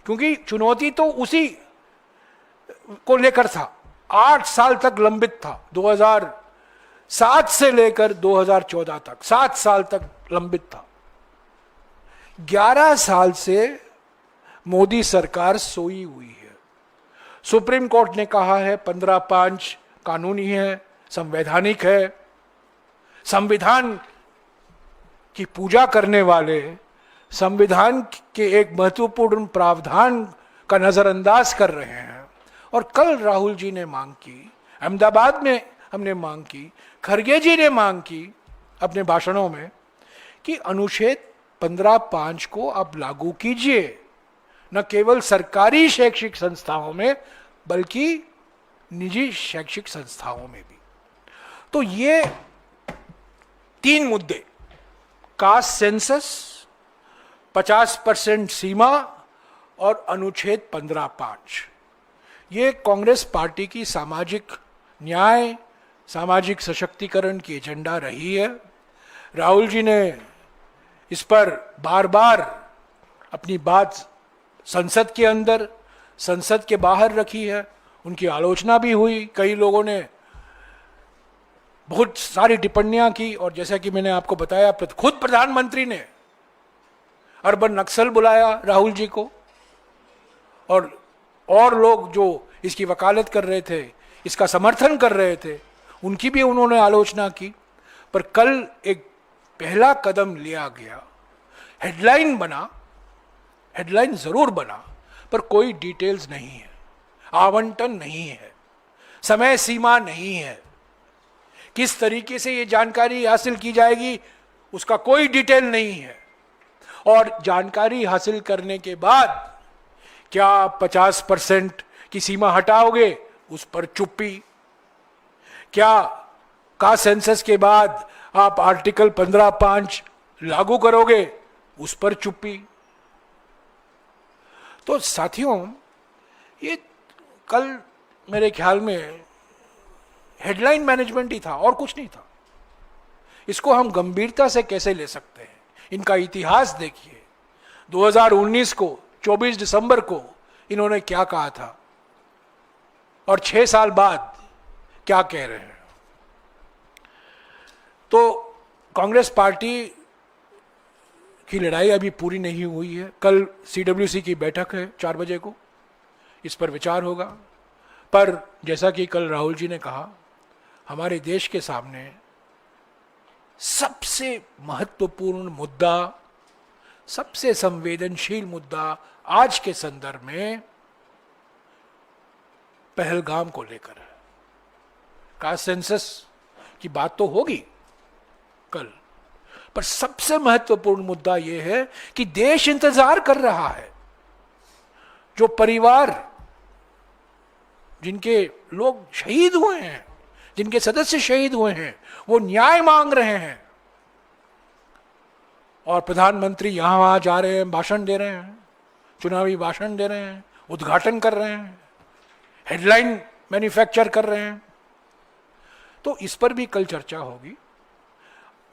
क्योंकि चुनौती तो उसी को लेकर था। 8 साल तक लंबित था, 2007 से लेकर 2014 तक, 7 साल तक लंबित था। 11 साल से मोदी सरकार सोई हुई है। सुप्रीम कोर्ट ने कहा है 15(5) कानूनी है, संवैधानिक है। संविधान की पूजा करने वाले संविधान के एक महत्वपूर्ण प्रावधान का नजरअंदाज कर रहे हैं। और कल राहुल जी ने मांग की, अहमदाबाद में हमने मांग की, खरगे जी ने मांग की अपने भाषणों में कि अनुच्छेद 15(5) को आप लागू कीजिए, न केवल सरकारी शैक्षिक संस्थाओं में बल्कि निजी शैक्षिक संस्थाओं में भी। तो ये 3 मुद्दे, कास्ट सेंसस, 50% सीमा और अनुच्छेद 15(5), ये कांग्रेस पार्टी की सामाजिक न्याय, सामाजिक सशक्तिकरण की एजेंडा रही है। राहुल जी ने इस पर बार बार अपनी बात संसद के अंदर, संसद के बाहर रखी है। उनकी आलोचना भी हुई, कई लोगों ने बहुत सारी टिप्पणियां की, और जैसा कि मैंने आपको बताया, खुद प्रधानमंत्री ने अर्बन नक्सल बुलाया राहुल जी को, और लोग जो इसकी वकालत कर रहे थे, इसका समर्थन कर रहे थे, उनकी भी उन्होंने आलोचना की। पर कल एक पहला कदम लिया गया, हेडलाइन जरूर बना, पर कोई डिटेल्स नहीं है, आवंटन नहीं है, समय सीमा नहीं है, किस तरीके से ये जानकारी हासिल की जाएगी उसका कोई डिटेल नहीं है। और जानकारी हासिल करने के बाद क्या 50% की सीमा हटाओगे, उस पर चुप्पी। क्या कास्ट सेंसस के बाद आप आर्टिकल 15(5) लागू करोगे, उस पर चुप्पी। तो साथियों, ये कल मेरे ख्याल में हेडलाइन मैनेजमेंट ही था और कुछ नहीं था। इसको हम गंभीरता से कैसे ले सकते हैं? इनका इतिहास देखिए। 2019 को 24 दिसंबर को इन्होंने क्या कहा था, और 6 साल बाद क्या कह रहे हैं। तो कांग्रेस पार्टी की लड़ाई अभी पूरी नहीं हुई है। कल CWC की बैठक है 4 बजे को, इस पर विचार होगा। पर जैसा कि कल राहुल जी ने कहा, हमारे देश के सामने सबसे महत्वपूर्ण मुद्दा, सबसे संवेदनशील मुद्दा आज के संदर्भ में पहलगाम को लेकर है। कास्ट सेंसस की बात तो होगी कल, पर सबसे महत्वपूर्ण मुद्दा यह है कि देश इंतजार कर रहा है। जो परिवार, जिनके लोग शहीद हुए हैं, जिनके सदस्य शहीद हुए हैं, वो न्याय मांग रहे हैं। और प्रधानमंत्री यहां वहां जा रहे हैं, भाषण दे रहे हैं, चुनावी भाषण दे रहे हैं, उद्घाटन कर रहे हैं, हेडलाइन मैन्युफैक्चर कर रहे हैं। तो इस पर भी कल चर्चा होगी।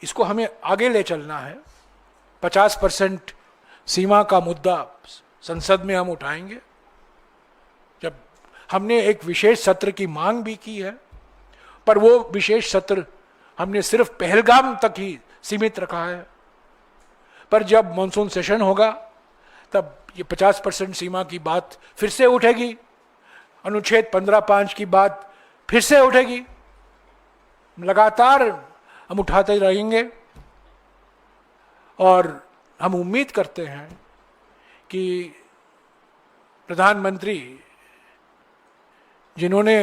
इसको हमें आगे ले चलना है। 50% सीमा का मुद्दा संसद में हम उठाएंगे। जब हमने एक विशेष सत्र की मांग भी की है, पर वो विशेष सत्र हमने सिर्फ पहलगाम तक ही सीमित रखा है। पर जब मॉनसून सेशन होगा तब ये 50% सीमा की बात फिर से उठेगी, अनुच्छेद 15(5) की बात फिर से उठेगी। लगातार हम उठाते रहेंगे, और हम उम्मीद करते हैं कि प्रधानमंत्री, जिन्होंने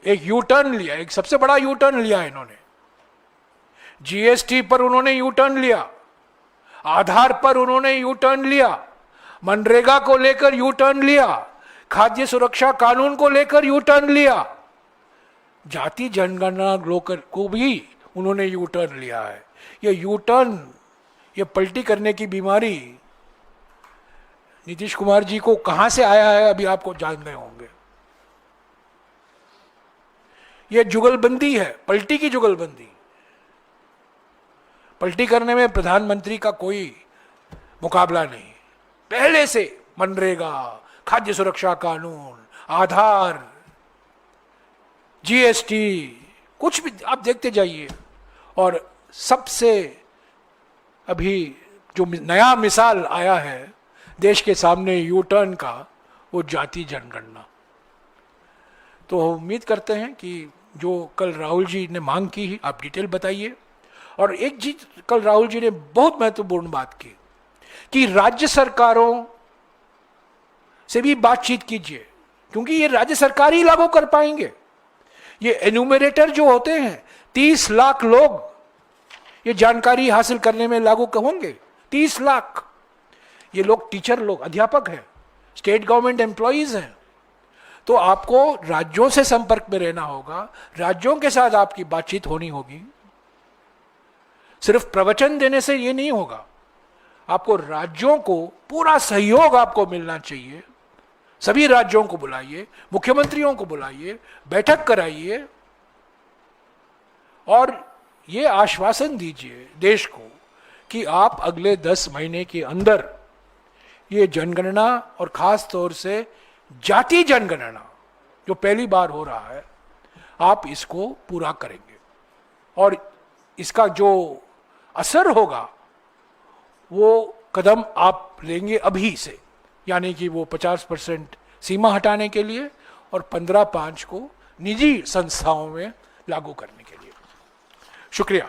एक यू टर्न लिया, एक सबसे बड़ा यू टर्न लिया इन्होंने, GST पर उन्होंने यू टर्न लिया, आधार पर उन्होंने यू टर्न लिया, मनरेगा को लेकर यू टर्न लिया, खाद्य सुरक्षा कानून को लेकर यू टर्न लिया, जाति जनगणना को भी उन्होंने यू टर्न लिया है। ये यू टर्न, ये पलटी करने की बीमारी नीतीश कुमार जी को कहां से आया है अभी आपको जान गए होंगे। ये जुगलबंदी है, पलटी की जुगलबंदी। पलटी करने में प्रधानमंत्री का कोई मुकाबला नहीं। पहले से मनरेगा, खाद्य सुरक्षा कानून, आधार, जीएसटी, कुछ भी आप देखते जाइए। और सबसे अभी जो नया मिसाल आया है देश के सामने यू टर्न का, वो जाति जनगणना। तो उम्मीद करते हैं कि जो कल राहुल जी ने मांग की, आप डिटेल बताइए। और एक चीज कल राहुल जी ने बहुत महत्वपूर्ण बात की कि राज्य सरकारों से भी बातचीत कीजिए, क्योंकि ये राज्य सरकार ही लागू कर पाएंगे। ये एन्यूमरेटर जो होते हैं, 30 लाख लोग ये जानकारी हासिल करने में लागू होंगे। 30 लाख ये लोग टीचर लोग, अध्यापक हैं, स्टेट गवर्नमेंट एम्प्लॉइज हैं। तो आपको राज्यों से संपर्क में रहना होगा, राज्यों के साथ आपकी बातचीत होनी होगी। सिर्फ प्रवचन देने से ये नहीं होगा, आपको राज्यों को पूरा सहयोग आपको मिलना चाहिए। सभी राज्यों को बुलाइए, मुख्यमंत्रियों को बुलाइए, बैठक कराइए और ये आश्वासन दीजिए देश को कि आप अगले 10 महीने के अंदर ये जनगणना और खास तौर से जाति जनगणना जो पहली बार हो रहा है, आप इसको पूरा करेंगे। और इसका जो असर होगा वो कदम आप लेंगे अभी से, यानी कि वो 50% सीमा हटाने के लिए और 15/5 को निजी संस्थाओं में लागू करने के लिए। शुक्रिया।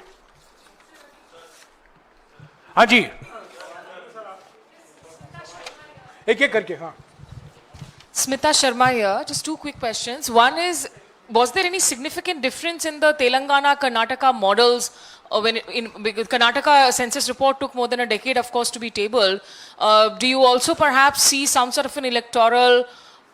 हाँ जी, एक एक करके। हाँ, Smita Sharma here. Just 2 quick questions. One is, was there any significant difference in the Telangana-Karnataka models because Karnataka census report took more than a decade, of course, to be tabled. Do you also perhaps see some sort of an electoral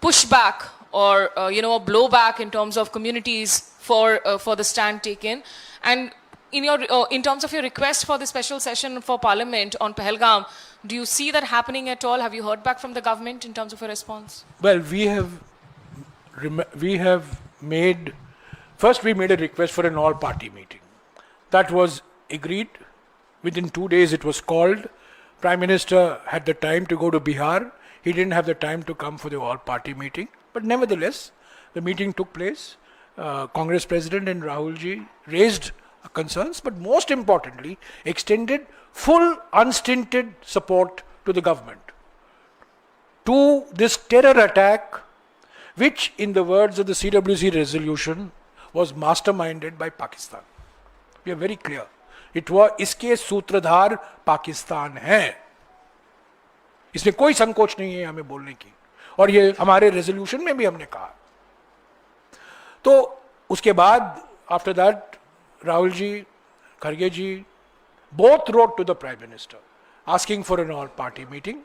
pushback or a blowback in terms of communities for the stand taken? And in terms of your request for the special session for Parliament on Pahalgam, do you see that happening at all? Have you heard back from the government in terms of a response? well, we have made, first we made a request for an all-party meeting. That was agreed. Within 2 days it was called. Prime Minister had the time to go to Bihar. He didn't have the time to come for the all-party meeting. But nevertheless, the meeting took place. Congress President and Rahul ji raised concerns, but most importantly, extended full unstinted support to the government to this terror attack, which in the words of the CWC resolution was masterminded by Pakistan. We are very clear. इसके सूत्रधार पाकिस्तान है। इसमें कोई संकोच नहीं है हमें बोलने की, और ये हमारे रेजोल्यूशन में भी हमने कहा। तो उसके बाद आफ्टर दैट राहुल जी, खड़गे जी both wrote to the Prime Minister asking for an all-party meeting.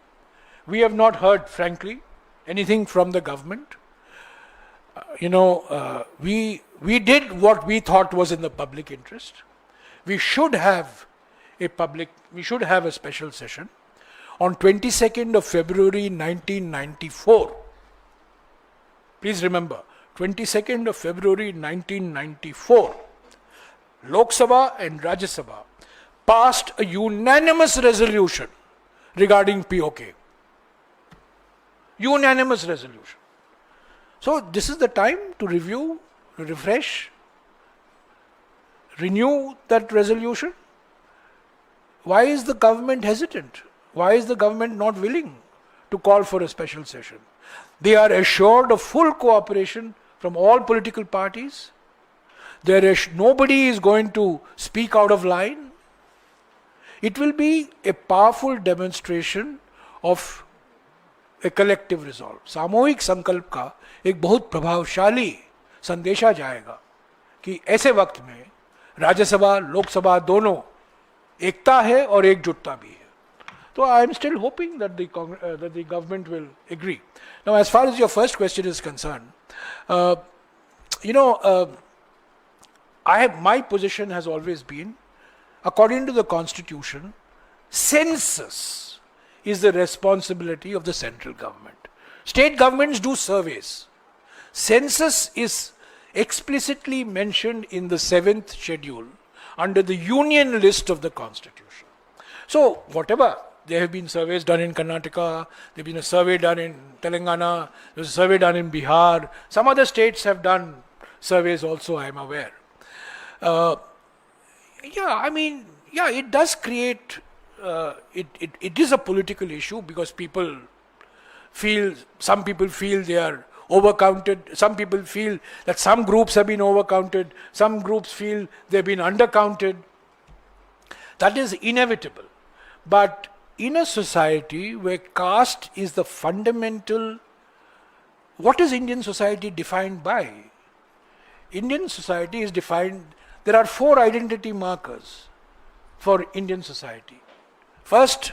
We have not heard, frankly, anything from the government. We did what we thought was in the public interest. We should have a special session on 22nd of February 1994. Please remember, 22nd of February 1994, Lok Sabha and Rajya Sabha passed a unanimous resolution regarding POK. Unanimous resolution. So this is the time to review, refresh, renew that resolution. Why is the government hesitant? Why is the government not willing to call for a special session? They are assured of full cooperation from all political parties. Nobody is going to speak out of line. It will be a powerful demonstration of a collective resolve. सामूहिक संकल्प का एक बहुत प्रभावशाली संदेशा जाएगा कि ऐसे वक्त में राज्यसभा, लोकसभा दोनों एकता है और एकजुटता भी है। So I am still hoping that the government will agree. Now, as far as your first question is concerned, uh, my position has always been, according to the Constitution, census is the responsibility of the central government. State governments do surveys. Census is explicitly mentioned in the 7th schedule under the union list of the Constitution. So, whatever, there have been surveys done in Karnataka, there have been a survey done in Telangana, there's a survey done in Bihar, some other states have done surveys also, I am aware. It does create, it is a political issue because some people feel they are overcounted, some people feel that some groups have been overcounted, some groups feel they've been undercounted. That is inevitable. But in a society where caste is the fundamental, what is Indian society defined by? Indian society is defined, there are 4 identity markers for Indian society. First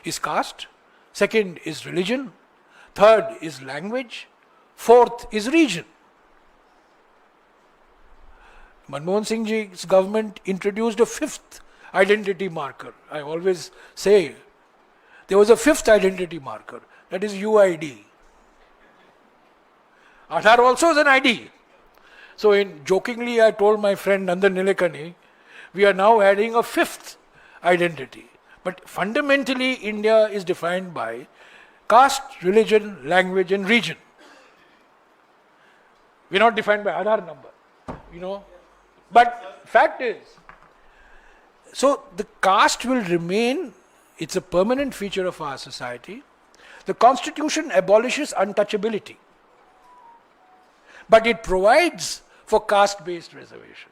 is caste, second is religion, third is language, fourth is region. Manmohan Singh ji's government introduced a 5th identity marker. I always say there was a 5th identity marker, that is UID. Aadhaar also is an ID. So jokingly I told my friend Nandan Nilekani, we are now adding a 5th identity. But fundamentally India is defined by caste, religion, language and region. We are not defined by Aadhaar number, But fact is, so the caste will remain, it's a permanent feature of our society. The Constitution abolishes untouchability. But it provides for caste-based reservation.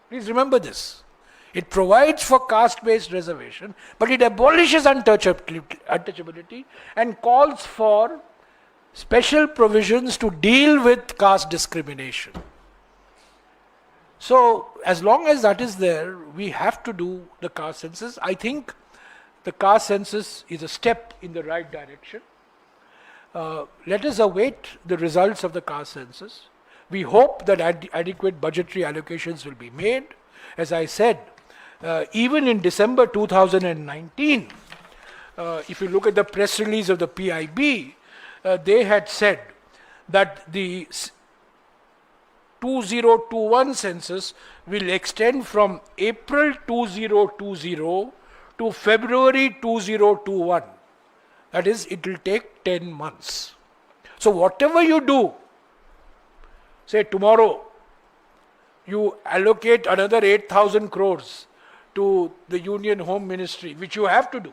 Please remember this. It provides for caste-based reservation, but it abolishes untouchability and calls for special provisions to deal with caste discrimination. So, as long as that is there, we have to do the caste census. I think the caste census is a step in the right direction. Let us await the results of the caste census. We hope that adequate budgetary allocations will be made. As I said, even in December 2019, if you look at the press release of the PIB, they had said that the 2021 census will extend from April 2020 to February 2021. That is, it will take 10 months. So whatever you do, say tomorrow, you allocate another 8,000 crores to the Union Home Ministry, which you have to do,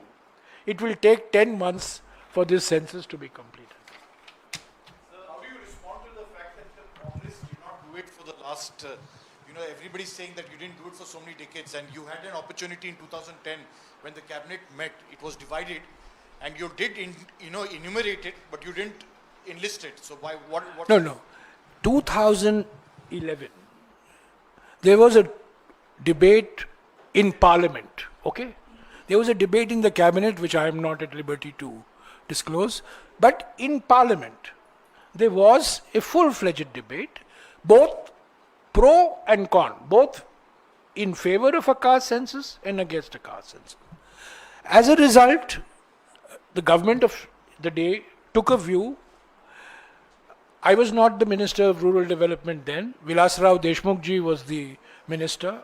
it will take 10 months for this census to be completed. How do you respond to the fact that the Congress did not do it for the last, everybody's saying that you didn't do it for so many decades, and you had an opportunity in 2010 when the cabinet met, it was divided, and you did, enumerate it, but you didn't enlist it. So why? What? No. 2011, there was a debate in Parliament. Okay, there was a debate in the cabinet, which I am not at liberty to disclose. But in Parliament, there was a full-fledged debate, both pro and con, both in favor of a caste census and against a caste census. As a result, the government of the day took a view. I was not the Minister of Rural Development then. Vilas Rao Deshmukh ji was the minister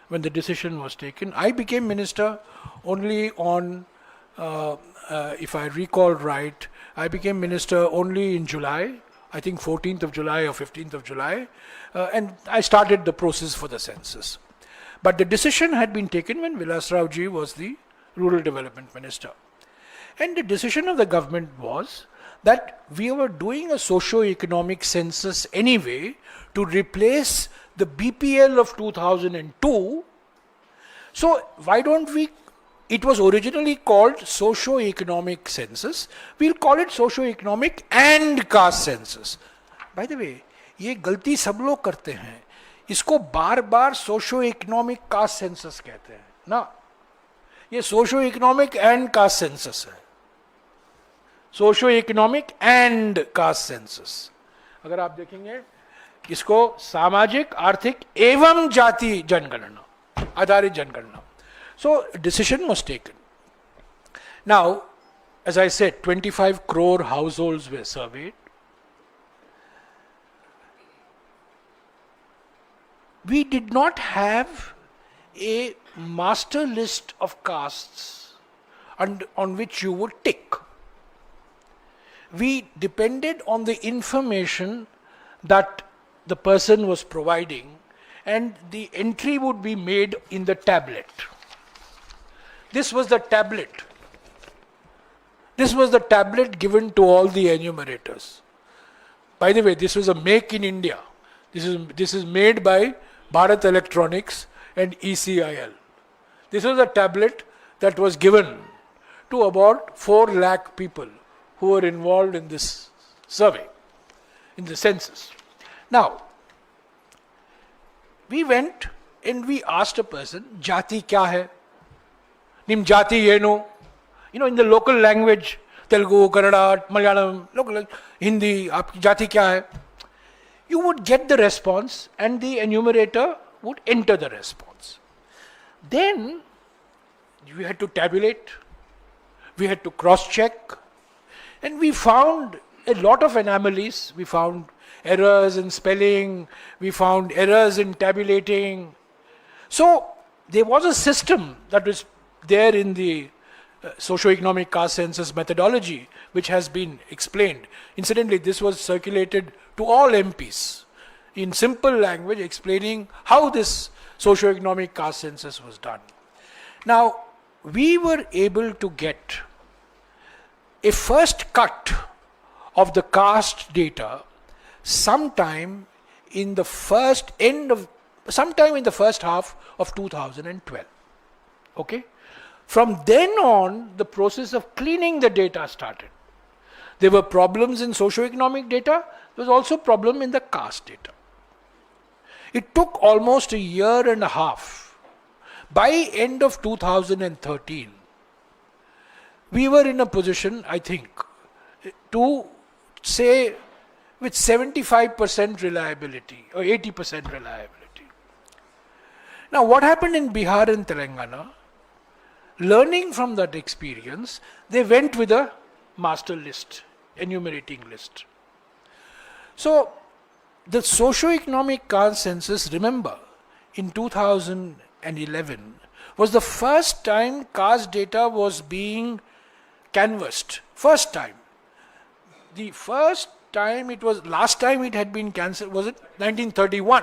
when the decision was taken. I became minister only on, if I recall right, I became minister only in July, I think 14th of July or 15th of July, and I started the process for the census. But the decision had been taken when Vilas Rao ji was the Rural Development Minister. And the decision of the government was that we were doing a socio-economic census anyway to replace the BPL of 2002. So why don't we, it was originally called socio-economic census, we'll call it socio-economic and caste census. By the way, ये गलती सब लोग करते हैं, इसको बार बार socio economic caste census कहते हैं ना, ये socio economic and caste census है, socio economic and caste census. अगर आप देखेंगे इसको सामाजिक आर्थिक एवं जाति जनगणना आधारित जनगणना। So decision was taken. Now as I said, 25 crore households were surveyed. We did not have a master list of castes on which you would tick. We depended on the information that the person was providing, and the entry would be made in the tablet. This was the tablet. This was the tablet given to all the enumerators. By the way, this was a make in India. This is made by Bharat Electronics and ECIL. This was a tablet that was given to about 4 lakh people who were involved in this survey, in the census. Now, we went and we asked a person, Jati kya hai? Nim Jati yeno. You know, in the local language, Telugu, Kannada, Malayalam, local Hindi, aapki jati kya hai? You would get the response and the enumerator would enter the response. Then we had to tabulate, we had to cross-check, and we found a lot of anomalies. We found errors in spelling, we found errors in tabulating. So there was a system that was there in the socio-economic caste census methodology, which has been explained. Incidentally, this was circulated to all MPs in simple language, explaining how this socio-economic caste census was done. Now, we were able to get a first cut of the caste data sometime in the first half of 2012. Okay? From then on, the process of cleaning the data started. There were problems in socio-economic data. There was also problem in the caste data. It took almost a year and a half. By end of 2013, we were in a position, I think, to say with 75% reliability or 80% reliability. Now, what happened in Bihar and Telangana? Learning from that experience, they went with a master list, enumerating list. So, the socio-economic caste census, remember, in 2011, was the first time caste data was being canvassed. First time. The first time it was, last time it had been canvassed, was it 1931?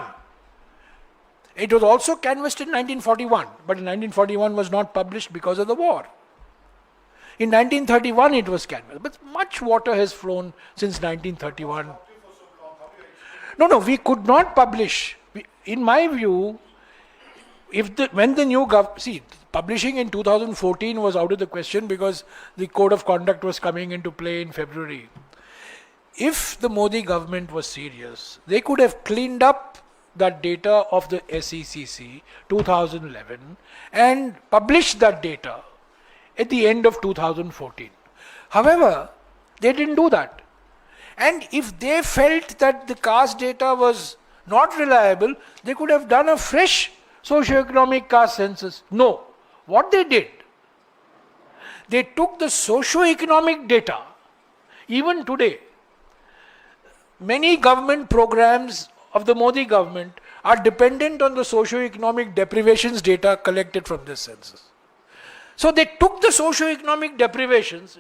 It was also canvassed in 1941, but in 1941 was not published because of the war. In 1931 it was canvassed, but much water has flown since 1931. No, we could not publish. In my view, when the new publishing in 2014 was out of the question because the code of conduct was coming into play in February. If the Modi government was serious, they could have cleaned up that data of the SECC 2011 and published that data at the end of 2014. However, they didn't do that. And if they felt that the caste data was not reliable, they could have done a fresh socio-economic caste census. No. What they did, they took the socio-economic data. Even today, many government programs of the Modi government are dependent on the socio-economic deprivations data collected from this census. So they took the socio-economic deprivations,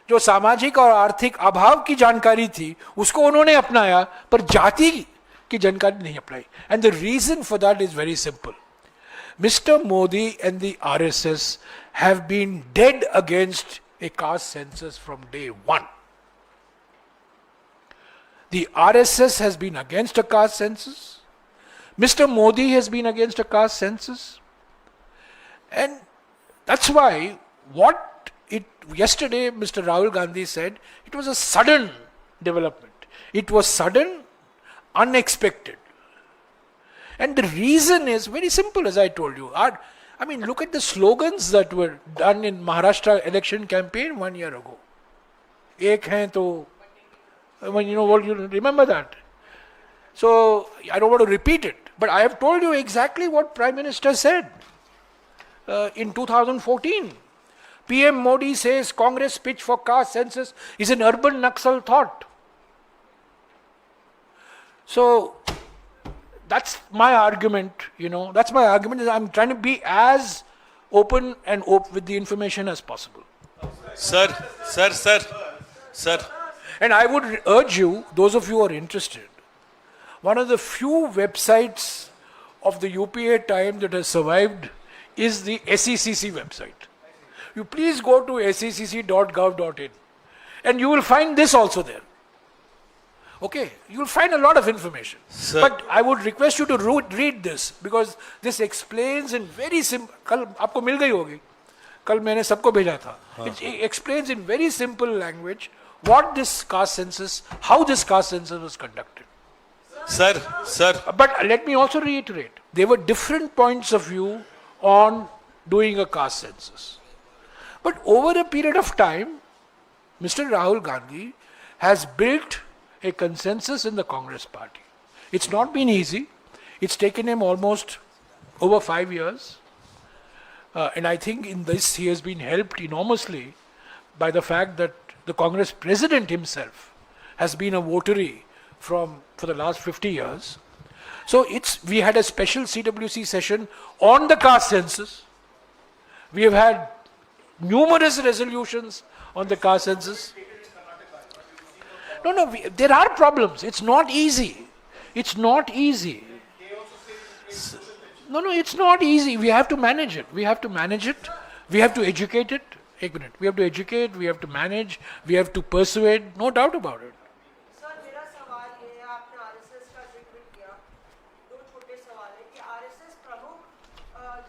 जो सामाजिक और आर्थिक अभाव की जानकारी थी, उसको उन्होंने अपनाया, पर जाति की जानकारी नहीं अपनाई. And the reason for that is very simple. Mr. Modi and the RSS have been dead against a caste census from day one. The RSS has been against a caste census. Mr. Modi has been against a caste census. And that's why yesterday Mr. Rahul Gandhi said it was a sudden development. It was sudden, unexpected. And the reason is very simple, as I told you. I mean, look at the slogans that were done in Maharashtra election campaign 1 year ago. Ek hain to, I mean, you know what, you remember that. So, I don't want to repeat it, but I have told you exactly what Prime Minister said in 2014. PM Modi says Congress pitch for caste census is an urban Naxal thought. So, that's my argument, you know, that's my argument, is I'm trying to be as open and with the information as possible. Sir. And I would urge you, those of you who are interested, one of the few websites of the UPA time that has survived is the SECC website. You please go to secc.gov.in and you will find this also there. Okay, you will find a lot of information. Sir. But I would request you to read this because this explains in very simple. कल आपको मिल गई होगी. कल मैंने सबको भेजा था. It explains in very simple language what this caste census, how this caste census was conducted. Sir. But let me also reiterate, there were different points of view on doing a caste census. But over a period of time, Mr. Rahul Gandhi has built a consensus in the Congress party. It's not been easy. It's taken him almost over 5 years. And I think in this he has been helped enormously by the fact that the Congress president himself has been a votary for the last 50 years. So we had a special CWC session on the caste census. We have had numerous resolutions on the caste census. No, there are problems. It's not easy. It's not easy. No, it's not easy. We have to manage it. We have to educate it. एक minute. We have to educate, we have to manage, we have to persuade, no doubt about it. Sir मेरा सवाल ये है, आपने RSS का जिक्र किया, दो छोटे सवाल है कि आरएसएस प्रमुख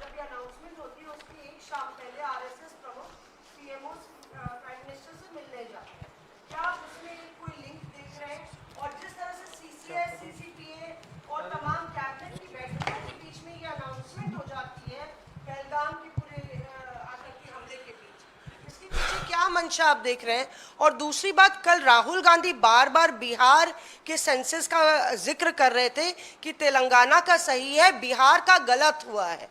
जब ये अनाउंसमेंट होती है उसकी एक शाम पहले आरएसएस प्रमुख पीएमओ प्राइम मिनिस्टर से मिलने जाते हैं, क्या आप उसमें कोई लिंक देख रहे हैं? और जिस तरह से सीसीएस, सीसीपीए और तमाम कैबिनेट की बैठकों के बीच में ये अनाउंसमेंट हो जाती है पहलगाम के पूरे आतंकी हमले के बीच, इसके पीछे क्या मंशा आप देख रहे हैं? और दूसरी बात, कल राहुल गांधी बार बार बिहार के सेंसस का जिक्र कर रहे थे कि तेलंगाना का सही है, बिहार का गलत हुआ है,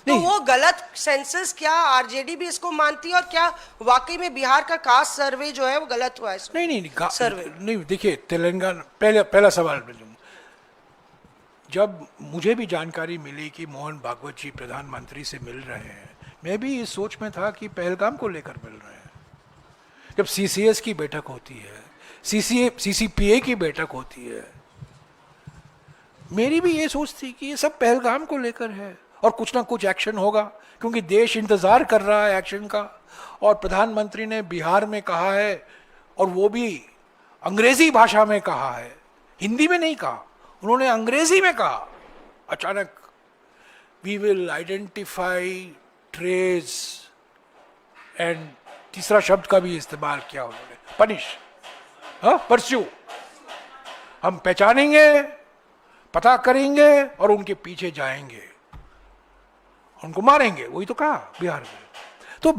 तो वो गलत सेंसस क्या आरजेडी भी इसको मानती है और क्या वाकई में बिहार का कास्ट सर्वे जो है वो गलत हुआ है? नहीं, देखिए तेलंगाना, पहला सवाल जब मुझे भी जानकारी मिली कि मोहन भागवत जी प्रधानमंत्री से मिल रहे हैं, मैं भी इस सोच में था कि पहलगाम को लेकर मिल रहे हैं. जब सीसीएस की बैठक होती है, सीसीपीए की बैठक होती है, मेरी भी ये सोच थी कि ये सब पहलगाम को लेकर है और कुछ ना कुछ एक्शन होगा, क्योंकि देश इंतजार कर रहा है एक्शन का. और प्रधानमंत्री ने बिहार में कहा है, और वो भी अंग्रेजी भाषा में कहा है, हिंदी में नहीं कहा, उन्होंने अंग्रेजी में कहा. अचानक we will identify, trace and तीसरा शब्द का भी इस्तेमाल किया उन्होंने, पनिश, परस्यू. हम पहचानेंगे, पता करेंगे और उनके पीछे जाएंगे, उनको मारेंगे. वही तो कहा बिहार में. तो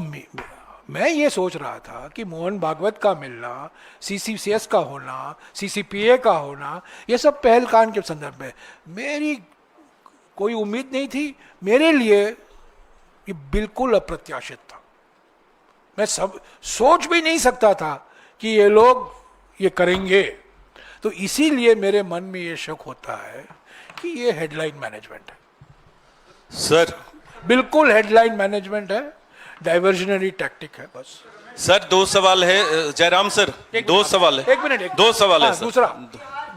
मैं ये सोच रहा था कि मोहन भागवत का मिलना, सीसीसीएस का होना, सीसीपीए का होना, ये सब पहलगाम के संदर्भ में मेरी कोई उम्मीद नहीं थी. मेरे लिए ये बिल्कुल अप्रत्याशित था. मैं सब सोच भी नहीं सकता था कि ये लोग ये करेंगे. तो इसीलिए मेरे मन में ये शक होता है कि ये हेडलाइन मैनेजमेंट है. सर, बिल्कुल हेडलाइन मैनेजमेंट है, डाइवर्जनरी टैक्टिक है बस. सर, दो सवाल है जयराम सर, दो सवाल है. एक मिनट, दो सवाल है.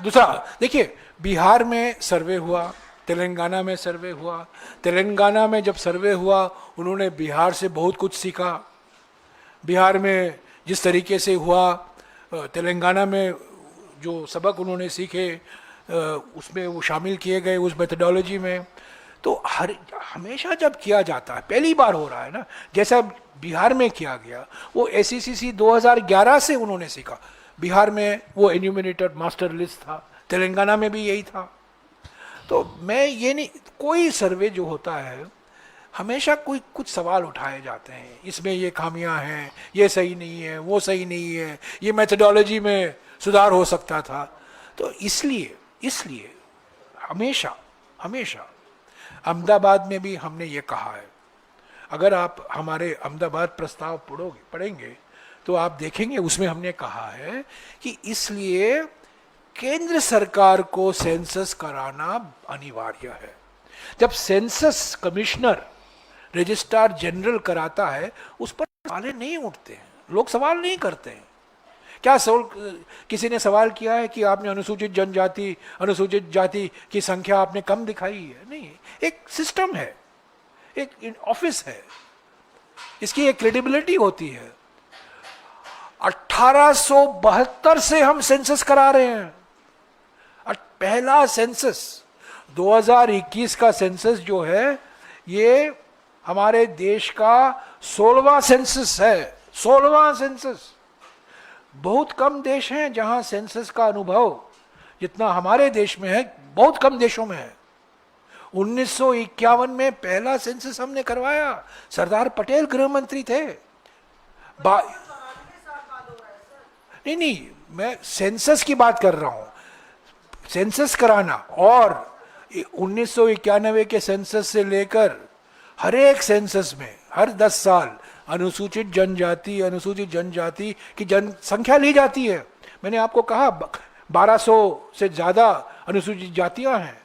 दूसरा देखिए, बिहार में सर्वे हुआ, तेलंगाना में सर्वे हुआ. तेलंगाना में जब सर्वे हुआ, उन्होंने बिहार से बहुत कुछ सीखा. बिहार में जिस तरीके से हुआ, तेलंगाना में जो सबक उन्होंने सीखे उसमें वो शामिल किए गए उस मेथडोलॉजी में. तो हमेशा जब किया जाता है, पहली बार हो रहा है ना, जैसा बिहार में किया गया, वो एसईसीसी 2011 से उन्होंने सीखा. बिहार में वो एन्यूमिनेटेड मास्टर लिस्ट था, तेलंगाना में भी यही था. तो मैं ये नहीं, कोई सर्वे जो होता है हमेशा कोई कुछ सवाल उठाए जाते हैं, इसमें ये खामियां हैं, ये सही नहीं है, वो सही नहीं है, ये मेथोडोलॉजी में सुधार हो सकता था। तो इसलिए हमेशा अहमदाबाद में भी हमने ये कहा है, अगर आप हमारे अहमदाबाद प्रस्ताव पढ़ेंगे तो आप देखेंगे उसमें हमने कहा है कि इसलिए केंद्र सरकार को सेंसस कराना अनिवार्य है। जब सेंसस कमिश्नर रजिस्ट्रार जनरल कराता है उस पर सवाल नहीं उठते हैं, लोग सवाल नहीं करते हैं। क्या किसी ने सवाल किया है कि आपने अनुसूचित जनजाति अनुसूचित जाति की संख्या आपने कम दिखाई है? नहीं, एक सिस्टम है, एक ऑफिस है, इसकी एक क्रेडिबिलिटी होती है। 1872 से हम सेंसस करा रहे हैं। पहला सेंसस 2021 का सेंसस जो है ये हमारे देश का 16वां सेंसस है। 16वां सेंसस। बहुत कम देश हैं जहां सेंसस का अनुभव जितना हमारे देश में है, बहुत कम देशों में है। 1951 में पहला सेंसस हमने करवाया, सरदार पटेल गृह मंत्री थे। नहीं, मैं सेंसस की बात कर रहा हूं, सेंसस कराना। और 1991 के सेंसस से लेकर हर एक सेंसस में हर 10 साल अनुसूचित जनजाति की जनसंख्या ली जाती है। मैंने आपको कहा 1200 से ज्यादा अनुसूचित जातियां हैं,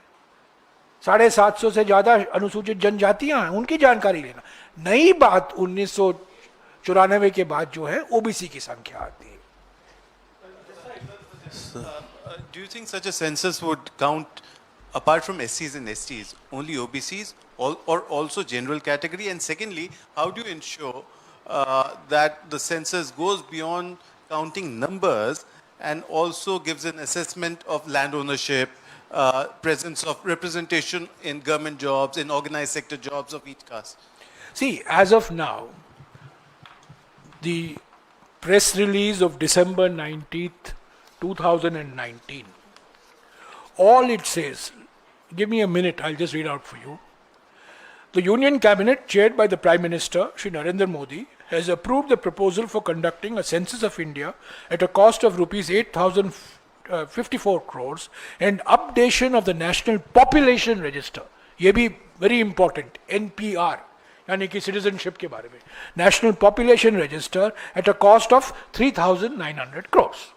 750 से ज्यादा अनुसूचित जनजातियां हैं, उनकी जानकारी लेना। नई बात 1994 के बाद जो है ओबीसी की संख्या आती है। Do you think such a census would count, apart from SCs and STs, only OBCs or also general category? And secondly, how do you ensure that the census goes beyond counting numbers and also gives an assessment of land ownership, presence of representation in government jobs, in organized sector jobs of each caste? See, as of now, the press release of December 19th, 2019, all it says, give me a minute, I'll just read out for you. The Union Cabinet, chaired by the Prime Minister, Shri Narendra Modi, has approved the proposal for conducting a census of India at a cost of rupees 8,054 crores and updation of the National Population Register. ये भी very important, NPR, यानी कि citizenship के बारे में. National Population Register at a cost of 3,900 crores.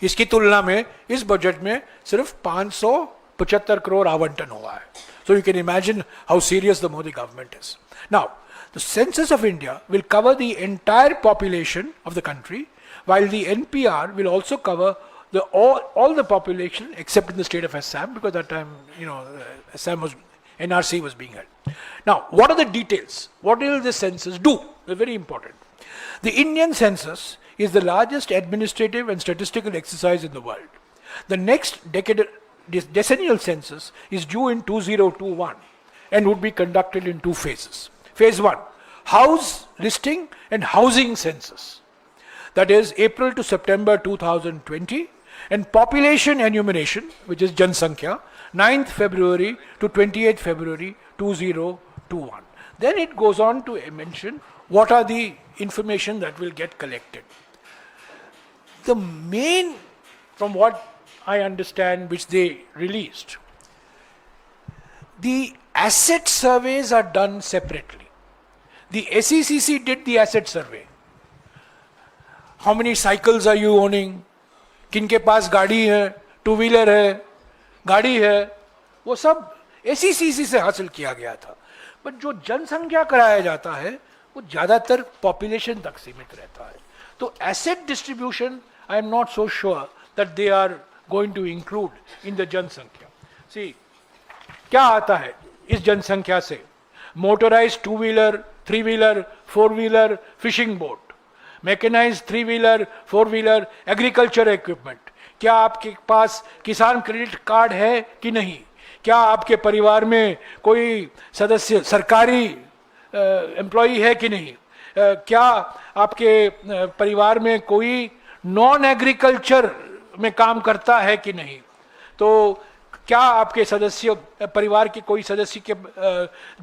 इसकी तुलना में इस बजट में सिर्फ 575 करोड़ आवंटन हुआ है. So you can imagine how serious the Modi government is. Now, the census of India will cover the entire population of the country, while the NPR will also cover all the population except in the state of Assam, because that time, Assam was, NRC was being held. Now, what are the details? What will the census do? They're very important. The Indian census is the largest administrative and statistical exercise in the world. The next decennial census is due in 2021 and would be conducted in 2 phases. Phase 1, house listing and housing census. That is April to September 2020, and population enumeration, which is Jansankhya, 9th February to 28th February 2021. Then it goes on to mention what are the information that will get collected. The main, from what I understand, which they released, the asset surveys are done separately. The SECC did the asset survey. How many cycles are you owning? किनके पास गाड़ी है, 2-wheeler है, गाड़ी है, वो सब SECC से हासिल किया गया था. बट जो जनसंख्या कराया जाता है वो ज़्यादातर पॉपुलेशन तक सीमित रहता है. तो asset distribution I am not so sure that they are going to include in the जनसंख्या. See, क्या आता है इस जनसंख्या से? Motorized 2-wheeler, 3-wheeler, 4-wheeler, fishing boat, mechanized 3-wheeler, 4-wheeler, agriculture equipment. क्या आपके पास किसान क्रेडिट कार्ड है कि नहीं? क्या आपके परिवार में कोई सदस्य सरकारी एम्प्लॉई है कि नहीं? क्या आपके परिवार में कोई नॉन एग्रीकल्चर में काम करता है कि नहीं? तो क्या आपके सदस्य परिवार के कोई सदस्य के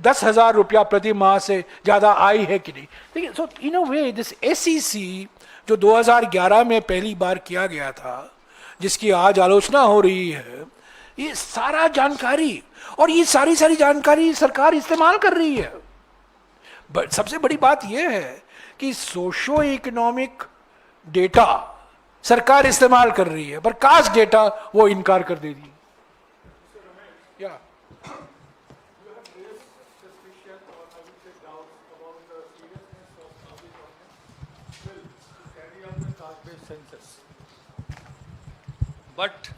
10,000 रुपया प्रति माह से ज्यादा आय है कि नहीं? देखिए, सो इन अ वे दिस एसईसी जो 2011 में पहली बार किया गया था, जिसकी आज आलोचना हो रही है, ये सारा जानकारी और ये सारी जानकारी सरकार इस्तेमाल कर रही है। सबसे बड़ी बात यह है कि सोशो इकोनॉमिक डेटा सरकार इस्तेमाल कर रही है, पर कास्ट डेटा वो इनकार कर दे रही है। Yeah. But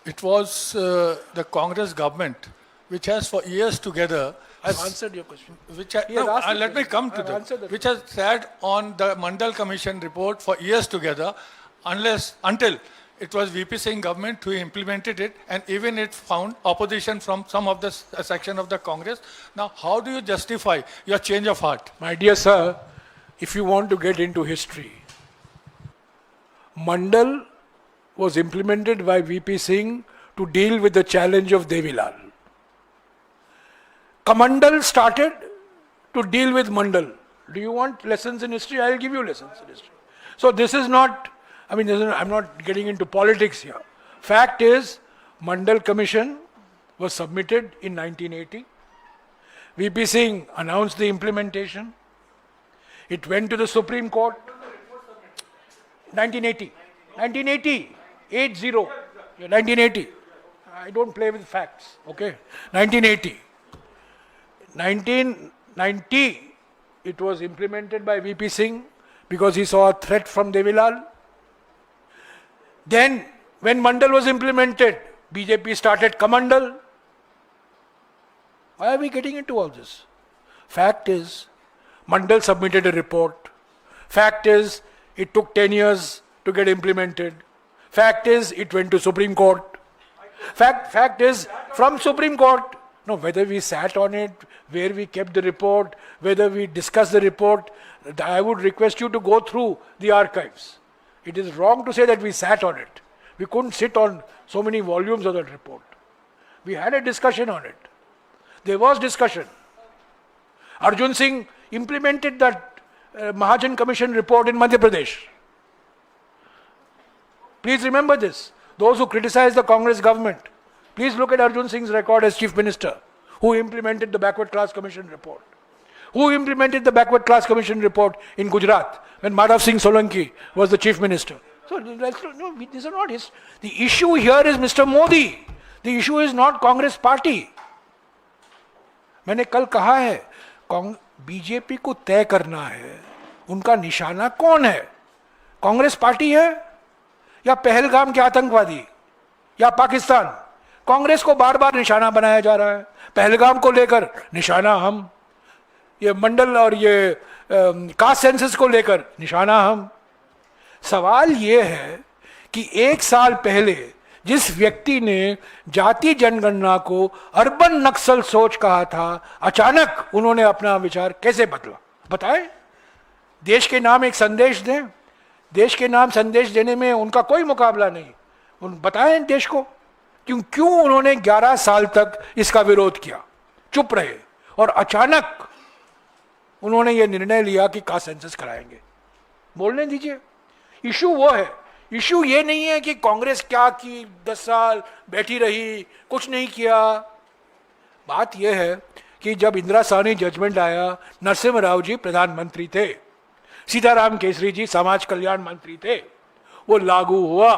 it was the Congress government which has for years together, I've answered your question. which He has asked the let me question. come to I've answered that, the which has sat on the Mandal Commission report for years together, until it was VP Singh government who implemented it, and even it found opposition from some of the section of the Congress. Now, how do you justify your change of heart? My dear sir, if you want to get into history, Mandal was implemented by VP Singh to deal with the challenge of Devilal. Kamandal started to deal with Mandal. Do you want lessons in history? I'll give you lessons in history. So this is not, I'm not getting into politics here. Fact is, Mandal Commission was submitted in 1980. VP Singh announced the implementation. It went to the Supreme Court. 1980. 1980. 80. Yeah, 1980. I don't play with facts. Okay. 1980. 1990, it was implemented by VP Singh because he saw a threat from Devilal. Then, when Mandal was implemented, BJP started Kamandal. Why are we getting into all this? Fact is, Mandal submitted a report. Fact is, it took 10 years to get implemented. Fact is, it went to Supreme Court. Fact is, from Supreme Court, no, whether we sat on it, where we kept the report, whether we discussed the report, I would request you to go through the archives. It is wrong to say that we sat on it. We couldn't sit on so many volumes of that report. We had a discussion on it. There was discussion. Arjun Singh implemented that Mahajan Commission report in Madhya Pradesh. Please remember this. Those who criticize the Congress government, please look at Arjun Singh's record as Chief Minister, who implemented the Backward Class Commission report. Who implemented the Backward Class Commission report in Gujarat when Madhav Singh Solanki was the Chief Minister. So, no, these are not his. The issue here is Mr. Modi. The issue is not Congress party. मैंने कल कहा है, BJP को तय करना है, उनका निशाना कौन है? कांग्रेस पार्टी है या पहलगाम के आतंकवादी या पाकिस्तान? कांग्रेस को बार बार निशाना बनाया जा रहा है, पहलगाम को लेकर निशाना हम, ये मंडल और ये कास्ट सेंसस को लेकर निशाना हम। सवाल ये है कि एक साल पहले जिस व्यक्ति ने जाति जनगणना को अर्बन नक्सल सोच कहा था, अचानक उन्होंने अपना विचार कैसे बदला? बताएं। देश के नाम एक संदेश दें, देश के नाम संदेश देने में उनका कोई मुकाबला नहीं। उन बताएं देश को क्यों उन्होंने 11 साल तक इसका विरोध किया, चुप रहे, और अचानक उन्होंने ये निर्णय लिया कि कास्ट सेंसस कराएंगे। बोलने दीजिए। इशू वो है, इशू ये नहीं है कि कांग्रेस क्या की, 10 साल बैठी रही, कुछ नहीं किया। बात यह है कि जब इंदिरा साहनी जजमेंट आया, नरसिम्हा राव जी प्रधानमंत्री थे, सीताराम केसरी जी समाज कल्याण मंत्री थे, वो लागू हुआ,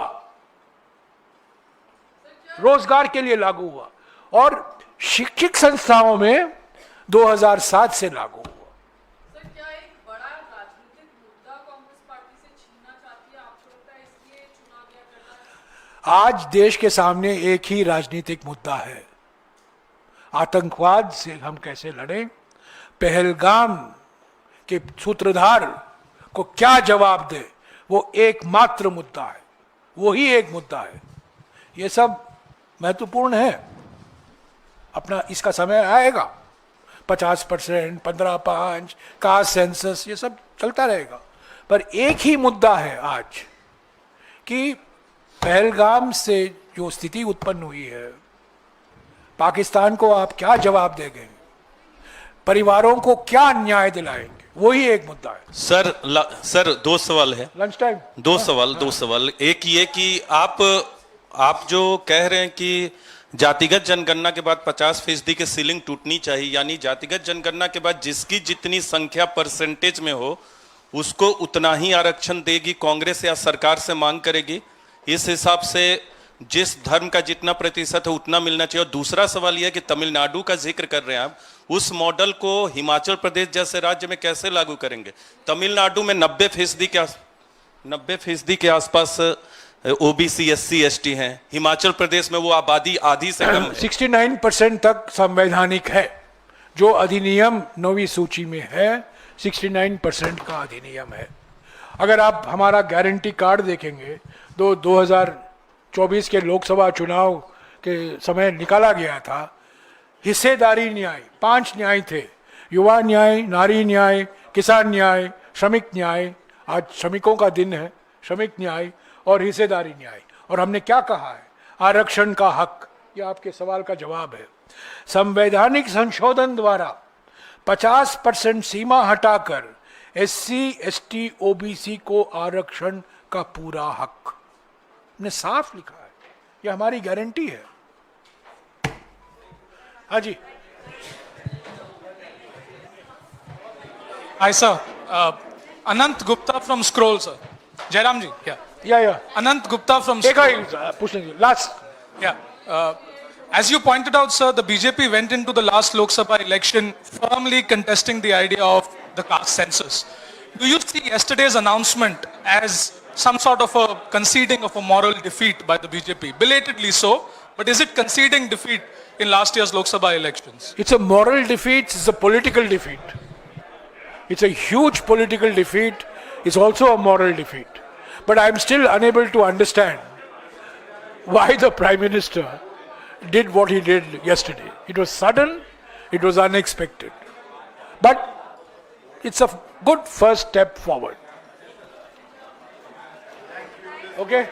रोजगार के लिए लागू हुआ, और शिक्षक संस्थाओं में 2007 से लागू हुआ। सर, क्या एक बड़ा राजनीतिक मुद्दा कांग्रेस पार्टी से छीनना चाहती है? आपको लगता है इसलिए चुनाव किया करना है? आज देश के सामने एक ही राजनीतिक मुद्दा है, आतंकवाद से हम कैसे लड़ें, पहलगाम के सूत्रधार को क्या जवाब दे, वो एकमात्र मुद्दा है, वही एक मुद्दा है। ये सब महत्वपूर्ण है, अपना इसका समय आएगा, 50%, 15-5, कास्ट सेंसस, ये सब चलता रहेगा, पर एक ही मुद्दा है आज कि पहलगाम से जो स्थिति उत्पन्न हुई है, पाकिस्तान को आप क्या जवाब देंगे, परिवारों को क्या न्याय दिलाएंगे, वही एक मुद्दा है। सर दो सवाल है। Lunch time. दो सवाल। एक ये कि आप जो कह रहे हैं कि जातिगत जनगणना के बाद 50% की सीलिंग टूटनी चाहिए, यानी जातिगत जनगणना के बाद जिसकी जितनी संख्या परसेंटेज में हो उसको उतना ही आरक्षण देगी कांग्रेस या सरकार से मांग करेगी, इस हिसाब से जिस धर्म का जितना प्रतिशत है उतना मिलना चाहिए। और दूसरा सवाल यह है कि तमिलनाडु का जिक्र कर रहे हैं आप, उस मॉडल को हिमाचल प्रदेश जैसे राज्य में कैसे लागू करेंगे? तमिलनाडु में 90% के आसपास ओबीसी SC ST हैं, हिमाचल प्रदेश में वो आबादी आधी से कम है। 69% तक संवैधानिक है, जो अधिनियम 9वीं सूची में है 69% का अधिनियम है। अगर आप हमारा गारंटी कार्ड देखेंगे तो 2024 के लोकसभा चुनाव के समय निकाला गया था, हिस्सेदारी न्याय 5 न्याय थे, युवा न्याय, नारी न्याय, किसान न्याय, श्रमिक न्याय, आज श्रमिकों का दिन है, श्रमिक न्याय और हिस्सेदारी न्याय। और हमने क्या कहा है, आरक्षण का हक, ये आपके सवाल का जवाब है। संवैधानिक संशोधन द्वारा 50% सीमा हटाकर SC ST OBC को आरक्षण का पूरा हक, ने साफ लिखा है, ये हमारी गारंटी है। हाँ जी। Hi, sir. Anant Gupta from Scroll, sir. Jairam ji, yeah. या Anant Gupta from एक Scroll. ही पूछने दीजिए, last. Yeah. As you pointed out, sir, the BJP went into the last Lok Sabha election firmly contesting the idea of the caste census. Do you see yesterday's announcement as some sort of a conceding of a moral defeat by the BJP? Belatedly so, but is it conceding defeat in last year's Lok Sabha elections? It's a moral defeat, it's a political defeat. It's a huge political defeat, it's also a moral defeat. But I'm still unable to understand why the Prime Minister did what he did yesterday. It was sudden, it was unexpected. But it's a good first step forward. Okay?